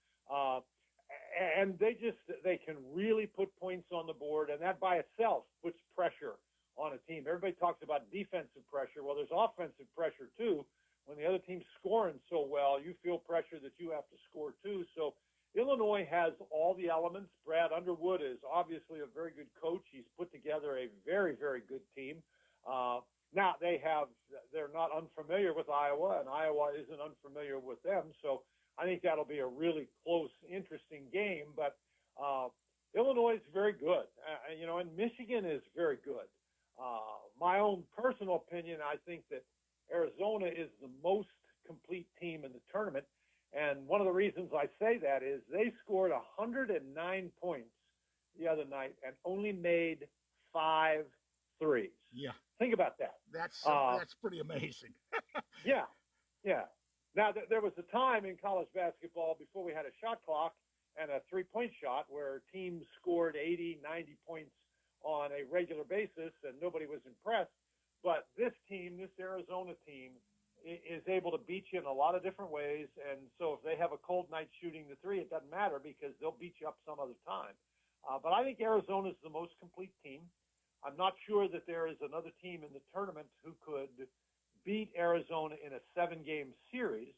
And they can really put points on the board, and that by itself puts pressure on a team. Everybody talks about defensive pressure. Well, there's offensive pressure too. When the other team's scoring so well, you feel pressure that you have to score too. So Illinois has all the elements. Brad Underwood is obviously a very good coach. He's put together a very, very good team. Now they're not unfamiliar with Iowa, and Iowa isn't unfamiliar with them. So I think that'll be a really close, interesting game. But Illinois is very good, and Michigan is very good. My own personal opinion, I think that Arizona is the most complete team in the tournament. And one of the reasons I say that is they scored 109 points the other night and only made 5 threes. Yeah. Think about that. That's pretty amazing. Yeah. Now, there was a time in college basketball before we had a shot clock and a three-point shot where teams scored 80, 90 points on a regular basis and nobody was impressed. But this Arizona team, is able to beat you in a lot of different ways. And so if they have a cold night shooting the three, it doesn't matter because they'll beat you up some other time. But I think Arizona is the most complete team. I'm not sure that there is another team in the tournament who could beat Arizona in a 7-game series.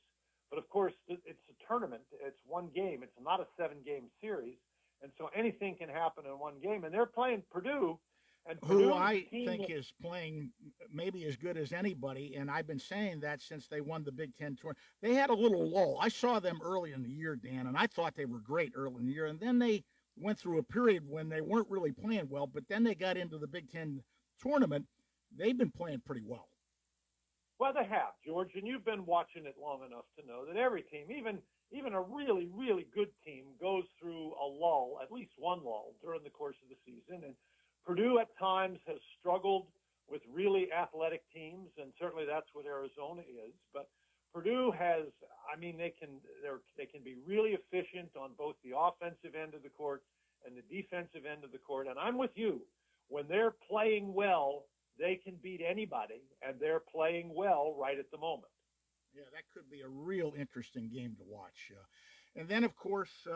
But, of course, it's a tournament. It's one game. It's not a 7-game series. And so anything can happen in one game. And they're playing Purdue, And who Purdue I is a team think that- is playing maybe as good as anybody, and I've been saying that since they won the Big Ten tournament. They had a little lull. I saw them early in the year, Dan, and I thought they were great early in the year, and then they went through a period when they weren't really playing well, but then they got into the Big Ten tournament. They've been playing pretty well. Well, they have, George, and you've been watching it long enough to know that every team, even a really, really good team, goes through a lull, at least one lull, during the course of the season. And Purdue at times has struggled with really athletic teams, and certainly that's what Arizona is. But Purdue has, they can be really efficient on both the offensive end of the court and the defensive end of the court. And I'm with you. When they're playing well, they can beat anybody, and they're playing well right at the moment. Yeah, that could be a real interesting game to watch. And then, of course,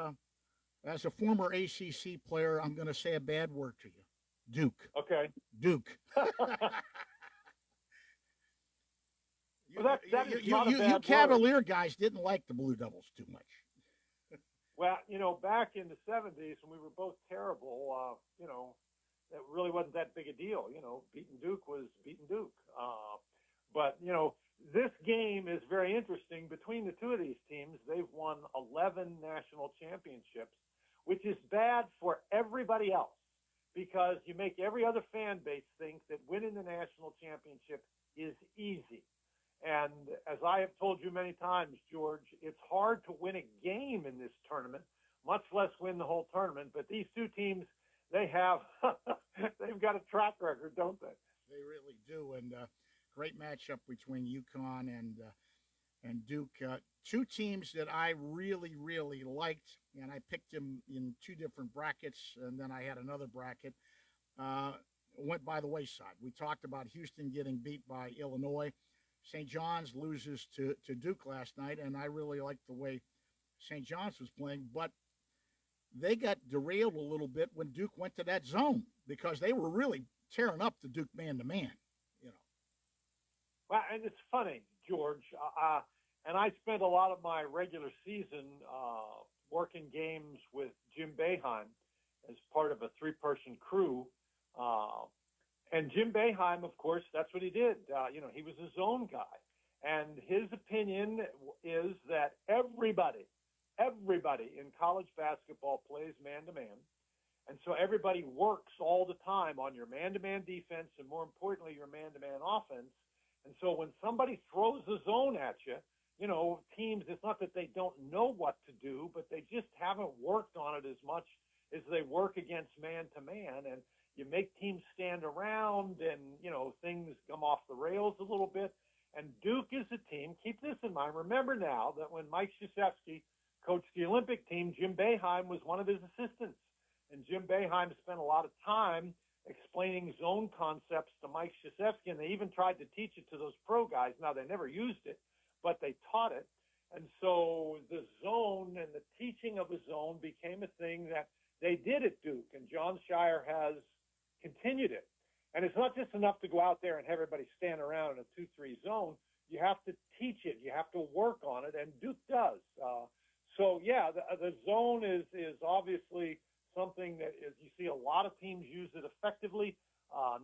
as a former ACC player, I'm going to say a bad word to you. Duke. Okay. Duke. You Cavalier guys didn't like the Blue Devils too much. Well, back in the 70s when we were both terrible, that really wasn't that big a deal. Beating Duke was beating Duke. But this game is very interesting. Between the two of these teams, they've won 11 national championships, which is bad for everybody else because you make every other fan base think that winning the national championship is easy. And as I have told you many times, George, it's hard to win a game in this tournament, much less win the whole tournament. But these two teams, they've got a track record, don't they? They really do. And great matchup between UConn and Duke. Two teams that I really, really liked, and I picked them in two different brackets, and then I had another bracket. Went by the wayside. We talked about Houston getting beat by Illinois. St. John's loses to Duke last night, and I really liked the way St. John's was playing, but they got derailed a little bit when Duke went to that zone because they were really tearing up the Duke man-to-man. Well, and it's funny, George, and I spent a lot of my regular season working games with Jim Boeheim as part of a three-person crew. And Jim Boeheim, of course, that's what he did. He was a zone guy. And his opinion is that everybody in college basketball plays man-to-man. And so everybody works all the time on your man-to-man defense and, more importantly, your man-to-man offense. And so when somebody throws a zone at you, teams, it's not that they don't know what to do, but they just haven't worked on it as much as they work against man-to-man. And you make teams stand around and, things come off the rails a little bit. And Duke is a team, keep this in mind. Remember now that when Mike Krzyzewski coached the Olympic team, Jim Boeheim was one of his assistants. And Jim Boeheim spent a lot of time explaining zone concepts to Mike Krzyzewski, and they even tried to teach it to those pro guys. Now, they never used it, but they taught it. And so the zone and the teaching of a zone became a thing that they did at Duke, and John Shire has continued it. And it's not just enough to go out there and have everybody stand around in a 2-3 zone. You have to teach it. You have to work on it, and Duke does. The zone is obviously something that you see a lot of teams use it effectively.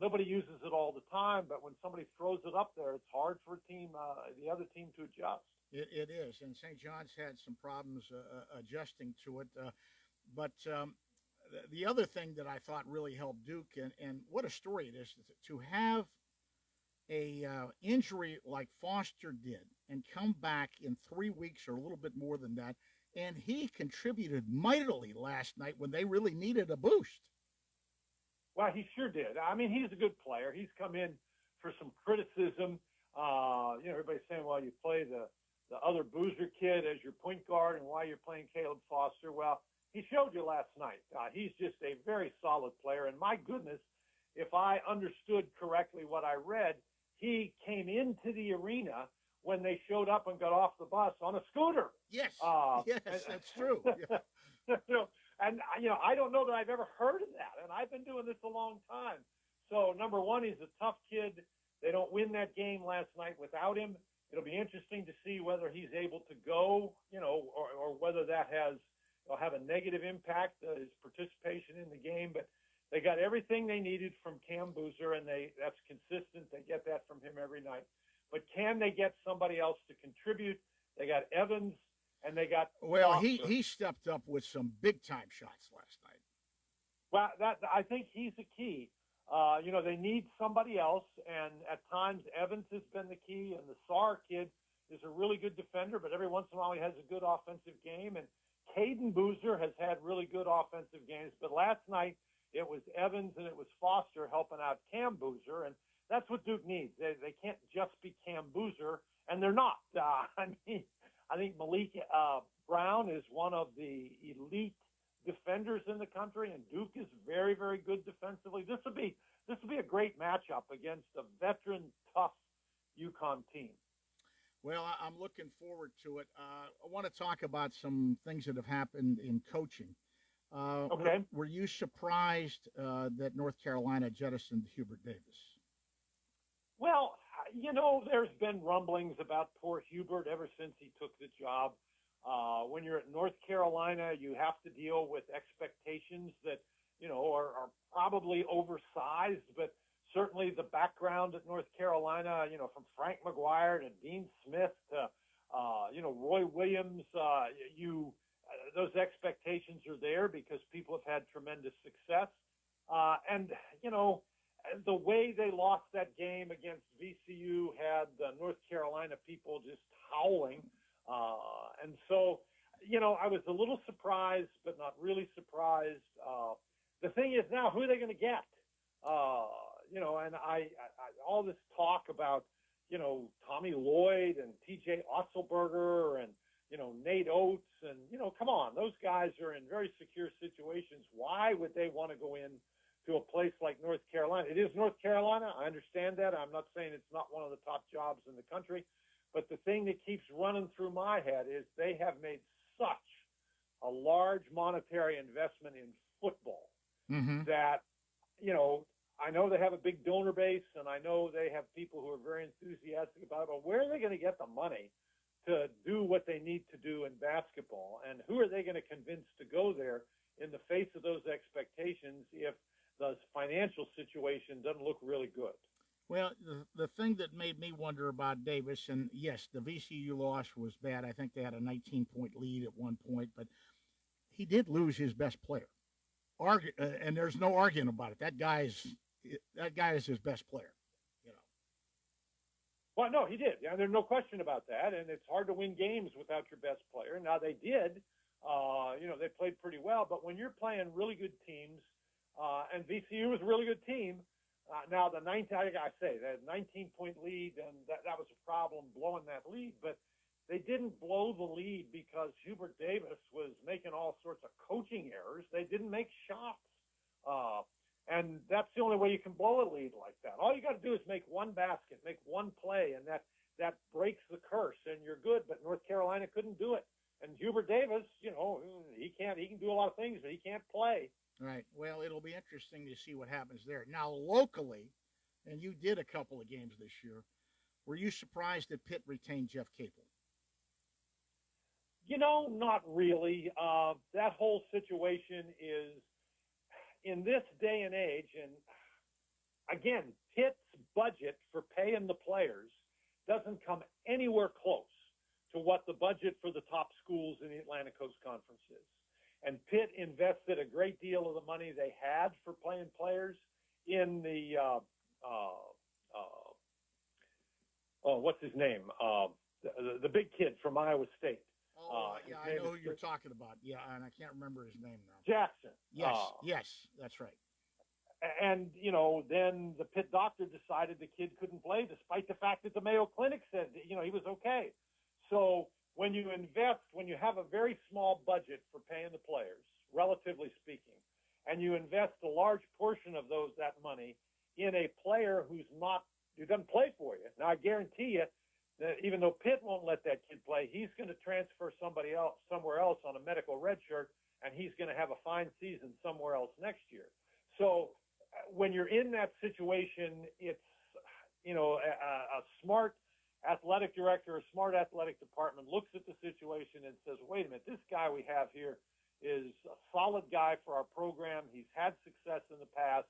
Nobody uses it all the time, but when somebody throws it up there, it's hard for the other team to adjust. It is, and St. John's had some problems adjusting to it. But the other thing that I thought really helped Duke, and what a story it is, to have a injury like Foster did and come back in 3 weeks or a little bit more than that, and he contributed mightily last night when they really needed a boost. Well, he sure did. He's a good player. He's come in for some criticism. Everybody's saying, well, you play the other Boozer kid as your point guard and why you're playing Caleb Foster. Well, he showed you last night. He's just a very solid player. And my goodness, if I understood correctly what I read, he came into the arena when they showed up and got off the bus on a scooter. Yes, that's true. Yeah. I don't know that I've ever heard of that, and I've been doing this a long time. So, number one, he's a tough kid. They don't win that game last night without him. It'll be interesting to see whether he's able to go, or whether that will have a negative impact, his participation in the game. But, They got everything they needed from Cam Boozer, and that's consistent. They get that from him every night. But can they get somebody else to contribute? They got Evans, and they got Well, Foster. he stepped up with some big time shots last night. Well, I think he's the key. They need somebody else, and at times Evans has been the key, and the Sarr kid is a really good defender, but every once in a while he has a good offensive game. And Caden Boozer has had really good offensive games, but last night it was Evans and it was Foster helping out Cam Boozer, and that's what Duke needs. They can't just be Cam Boozer, and they're not. I think Malik Brown is one of the elite defenders in the country, and Duke is very, very good defensively. This will be a great matchup against a veteran, tough UConn team. Well, I'm looking forward to it. I want to talk about some things that have happened in coaching. Okay. Were you surprised that North Carolina jettisoned Hubert Davis? Well, there's been rumblings about poor Hubert ever since he took the job. When you're at North Carolina, you have to deal with expectations that, are probably oversized, but certainly the background at North Carolina, from Frank McGuire to Dean Smith to, Roy Williams, those expectations are there because people have had tremendous success. The way they lost that game against VCU had the North Carolina people just howling. And so, I was a little surprised, but not really surprised. The thing is now, who are they going to get? And I all this talk about, Tommy Lloyd and TJ Otzelberger and, Nate Oates and, come on, those guys are in very secure situations. Why would they want to go in to a place like North Carolina? It is North Carolina. I understand that. I'm not saying it's not one of the top jobs in the country. But the thing that keeps running through my head is they have made such a large monetary investment in football that, I know they have a big donor base, and I know they have people who are very enthusiastic about it, but where are they going to get the money to do what they need to do in basketball? And who are they going to convince to go there in the face of those expectations if the financial situation doesn't look really good? Well, the thing that made me wonder about Davis, and yes, the VCU loss was bad. I think they had a 19-point lead at one point, but he did lose his best player. And there's no arguing about it. That guy is his best player. Well, no, he did. Yeah, there's no question about that. And it's hard to win games without your best player. Now they did. They played pretty well. But when you're playing really good teams, and VCU was a really good team. Now the 19-point lead, and that was a problem blowing that lead. But they didn't blow the lead because Hubert Davis was making all sorts of coaching errors. They didn't make shots. And that's the only way you can blow a lead like that. All you got to do is make one basket, make one play, and that breaks the curse, and you're good. But North Carolina couldn't do it. And Hubert Davis, he can do a lot of things, but he can't play. Right. Well, it'll be interesting to see what happens there. Now, locally, and you did a couple of games this year, were you surprised that Pitt retained Jeff Capel? Not really. That whole situation is, in this day and age, and again, Pitt's budget for paying the players doesn't come anywhere close to what the budget for the top schools in the Atlantic Coast Conference is. And Pitt invested a great deal of the money they had for playing players in the, what's his name? The big kid from Iowa State. Yeah, I know who you're talking about. Yeah, and I can't remember his name now. Jackson. Yes, that's right. And, then the Pitt doctor decided the kid couldn't play despite the fact that the Mayo Clinic said, he was okay. So when you have a very small budget for paying the players, relatively speaking, and you invest a large portion of that money in a player who doesn't play for you. Now, I guarantee you that even though Pitt won't let that kid play, he's going to transfer somewhere else on a medical red shirt, and he's going to have a fine season somewhere else next year. So when you're in that situation, it's, a smart athletic director, a smart athletic department looks at the situation and says, wait a minute, this guy we have here is a solid guy for our program. He's had success in the past,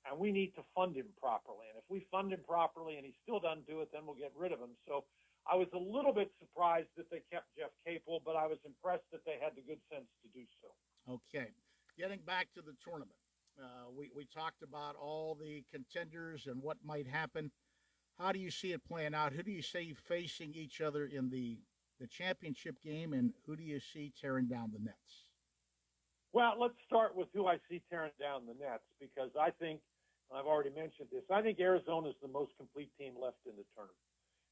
and we need to fund him properly. And if we fund him properly and he still doesn't do it, then we'll get rid of him. So I was a little bit surprised that they kept Jeff Capel, but I was impressed that they had the good sense to do so. Okay. Getting back to the tournament, we talked about all the contenders and what might happen. How do you see it playing out? Who do you see facing each other in the championship game, and who do you see tearing down the nets? Well, let's start with who I see tearing down the nets, because I think, I've already mentioned this, I think Arizona is the most complete team left in the tournament.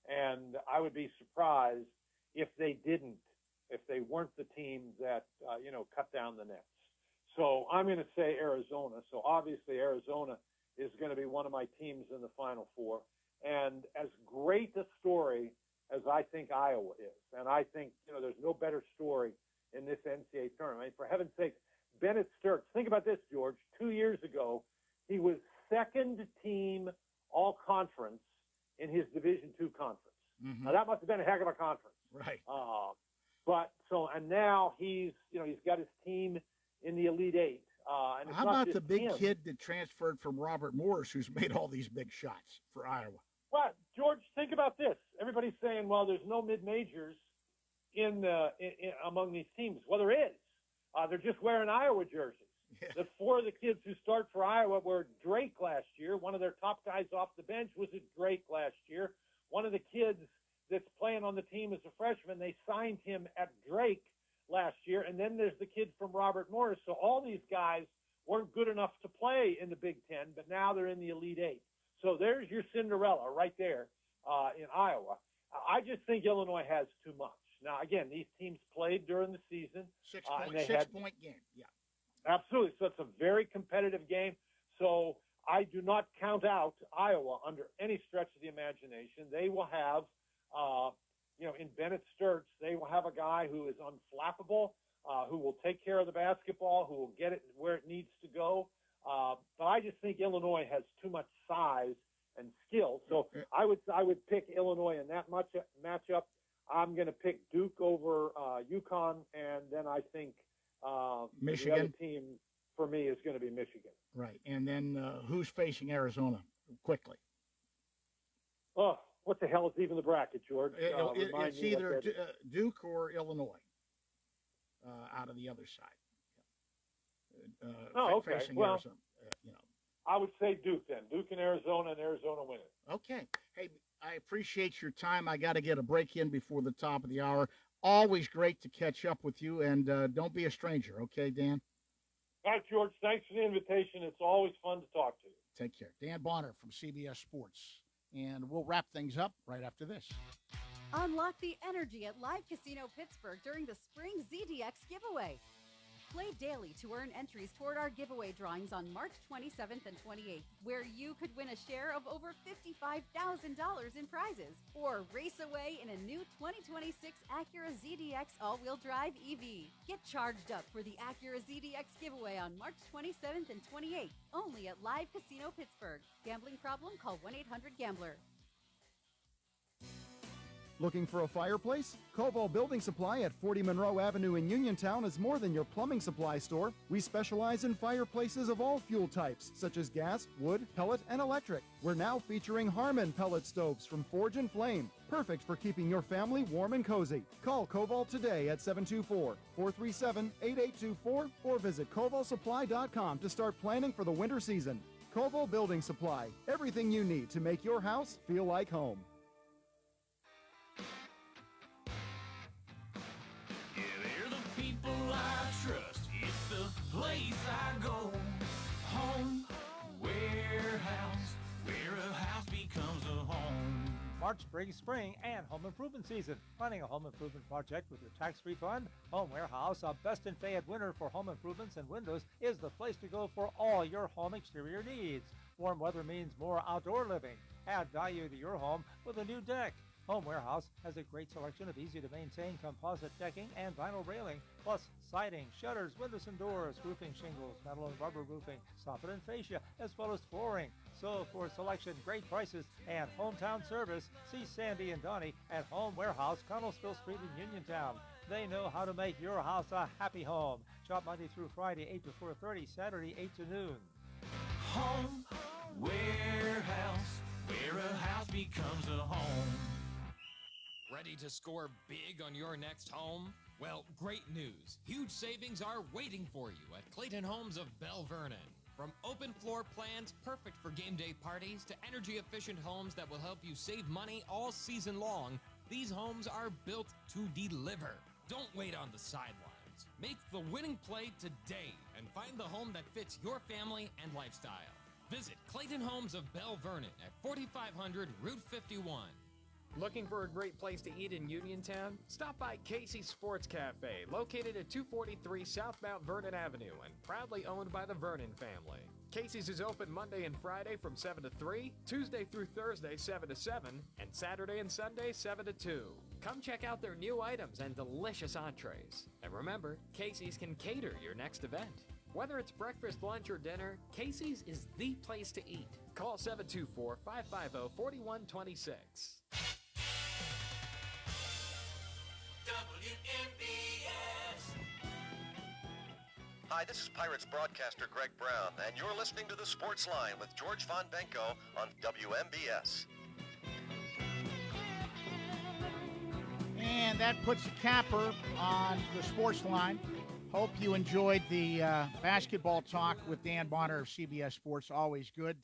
And I would be surprised if they weren't the team that, cut down the nets. So I'm going to say Arizona. So obviously Arizona is going to be one of my teams in the Final Four. And as great a story as I think Iowa is, and I think, there's no better story in this NCAA tournament. I mean, for heaven's sake, Bennett Sturts, think about this, George. 2 years ago, he was second team all-conference in his Division II conference. Mm-hmm. Now, that must have been a heck of a conference. Right. And now he's got his team in the Elite Eight. And how about the big kid that transferred from Robert Morris, who's made all these big shots for Iowa? Well, George, think about this. Everybody's saying, well, there's no mid-majors among these teams. Well, there is. They're just wearing Iowa jerseys. Yeah. The four of the kids who start for Iowa were Drake last year. One of their top guys off the bench was at Drake last year. One of the kids that's playing on the team as a freshman, they signed him at Drake last year. And then there's the kid from Robert Morris. So all these guys weren't good enough to play in the Big Ten, but now they're in the Elite Eight. So there's your Cinderella right there in Iowa. I just think Illinois has too much. Now, again, these teams played during the season. Six-point game, yeah. Absolutely. So it's a very competitive game. So I do not count out Iowa under any stretch of the imagination. They will have, in Bennett Sturts, they will have a guy who is unflappable, who will take care of the basketball, who will get it where it needs to go. But I just think Illinois has too much size and skill. So I would pick Illinois in that matchup. I'm going to pick Duke over UConn, and then I think Michigan. The other team for me is going to be Michigan. Right, and then who's facing Arizona quickly? Oh, what the hell is even the bracket, George? It's either Duke or Illinois out of the other side. Okay. Facing well, Arizona, I would say Duke then. Duke and Arizona win it. Okay. Hey, I appreciate your time. I got to get a break in before the top of the hour. Always great to catch up with you, and don't be a stranger, okay, Dan? All right, George, thanks for the invitation. It's always fun to talk to you. Take care. Dan Bonner from CBS Sports, and we'll wrap things up right after this. Unlock the energy at Live Casino Pittsburgh during the Spring ZDX giveaway. Play daily to earn entries toward our giveaway drawings on March 27th and 28th, where you could win a share of over $55,000 in prizes, or race away in a new 2026 Acura ZDX all-wheel drive EV. Get charged up for the Acura ZDX giveaway on March 27th and 28th, only at Live Casino Pittsburgh. Gambling problem? Call 1-800-GAMBLER. Looking for a fireplace? Koval Building Supply at 40 Monroe Avenue in Uniontown is more than your plumbing supply store. We specialize in fireplaces of all fuel types, such as gas, wood, pellet, and electric. We're now featuring Harmon pellet stoves from Forge and Flame, perfect for keeping your family warm and cozy. Call Koval today at 724-437-8824 or visit kovalsupply.com to start planning for the winter season. Koval Building Supply, everything you need to make your house feel like home. Place I go, home warehouse, where a house becomes a home. March brings spring and home improvement season. Planning a home improvement project with your tax refund? Home Warehouse, a Best in Fayette winner for home improvements and windows, is the place to go for all your home exterior needs. Warm weather means more outdoor living. Add value to your home with a new deck. Home Warehouse has a great selection of easy-to-maintain composite decking and vinyl railing, plus siding, shutters, windows and doors, roofing shingles, metal and rubber roofing, soffit and fascia, as well as flooring. So for selection, great prices, and hometown service, see Sandy and Donnie at Home Warehouse, Connellsville Street in Uniontown. They know how to make your house a happy home. Shop Monday through Friday, 8 to 4:30, Saturday, 8 to noon. Home Warehouse, where a house becomes a home. Ready to score big on your next home? Well, great news. Huge savings are waiting for you at Clayton Homes of Bell Vernon. From open floor plans perfect for game day parties to energy-efficient homes that will help you save money all season long, these homes are built to deliver. Don't wait on the sidelines. Make the winning play today and find the home that fits your family and lifestyle. Visit Clayton Homes of Bell Vernon at 4500 Route 51. Looking for a great place to eat in Uniontown? Stop by Casey's Sports Cafe, located at 243 South Mount Vernon Avenue and proudly owned by the Vernon family. Casey's is open Monday and Friday from 7 to 3, Tuesday through Thursday 7 to 7, and Saturday and Sunday 7 to 2. Come check out their new items and delicious entrees. And remember, Casey's can cater your next event. Whether it's breakfast, lunch, or dinner, Casey's is the place to eat. Call 724-550-4126. Hi, this is Pirates broadcaster Greg Brown, and you're listening to the Sportsline with George Von Benko on WMBS. And that puts a capper on the Sportsline. Hope you enjoyed the basketball talk with Dan Bonner of CBS Sports. Always good.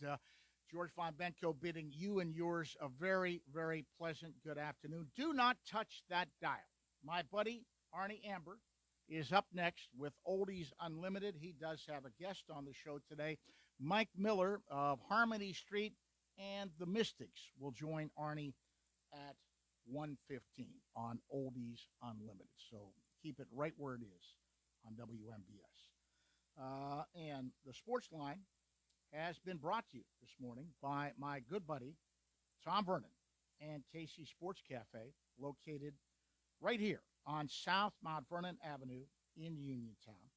George Von Benko bidding you and yours a very, very pleasant good afternoon. Do not touch that dial. My buddy, Arnie Amber, is up next with Oldies Unlimited. He does have a guest on the show today. Mike Miller of Harmony Street and the Mystics will join Arnie at 1:15 on Oldies Unlimited. So keep it right where it is on WMBS. And the Sportsline has been brought to you this morning by my good buddy, Tom Vernon, and Casey Sports Cafe, located right here on South Mount Vernon Avenue in Uniontown,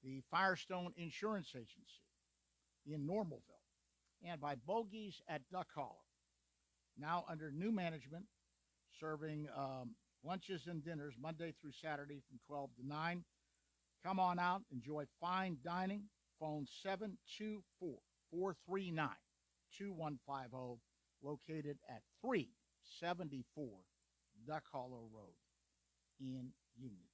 the Firestone Insurance Agency in Normalville, and by Bogies at Duck Hollow, now under new management, serving lunches and dinners Monday through Saturday from 12 to 9. Come on out, enjoy fine dining. Phone 724-439-2150, located at 374 Duck Hollow Road in Uniontown.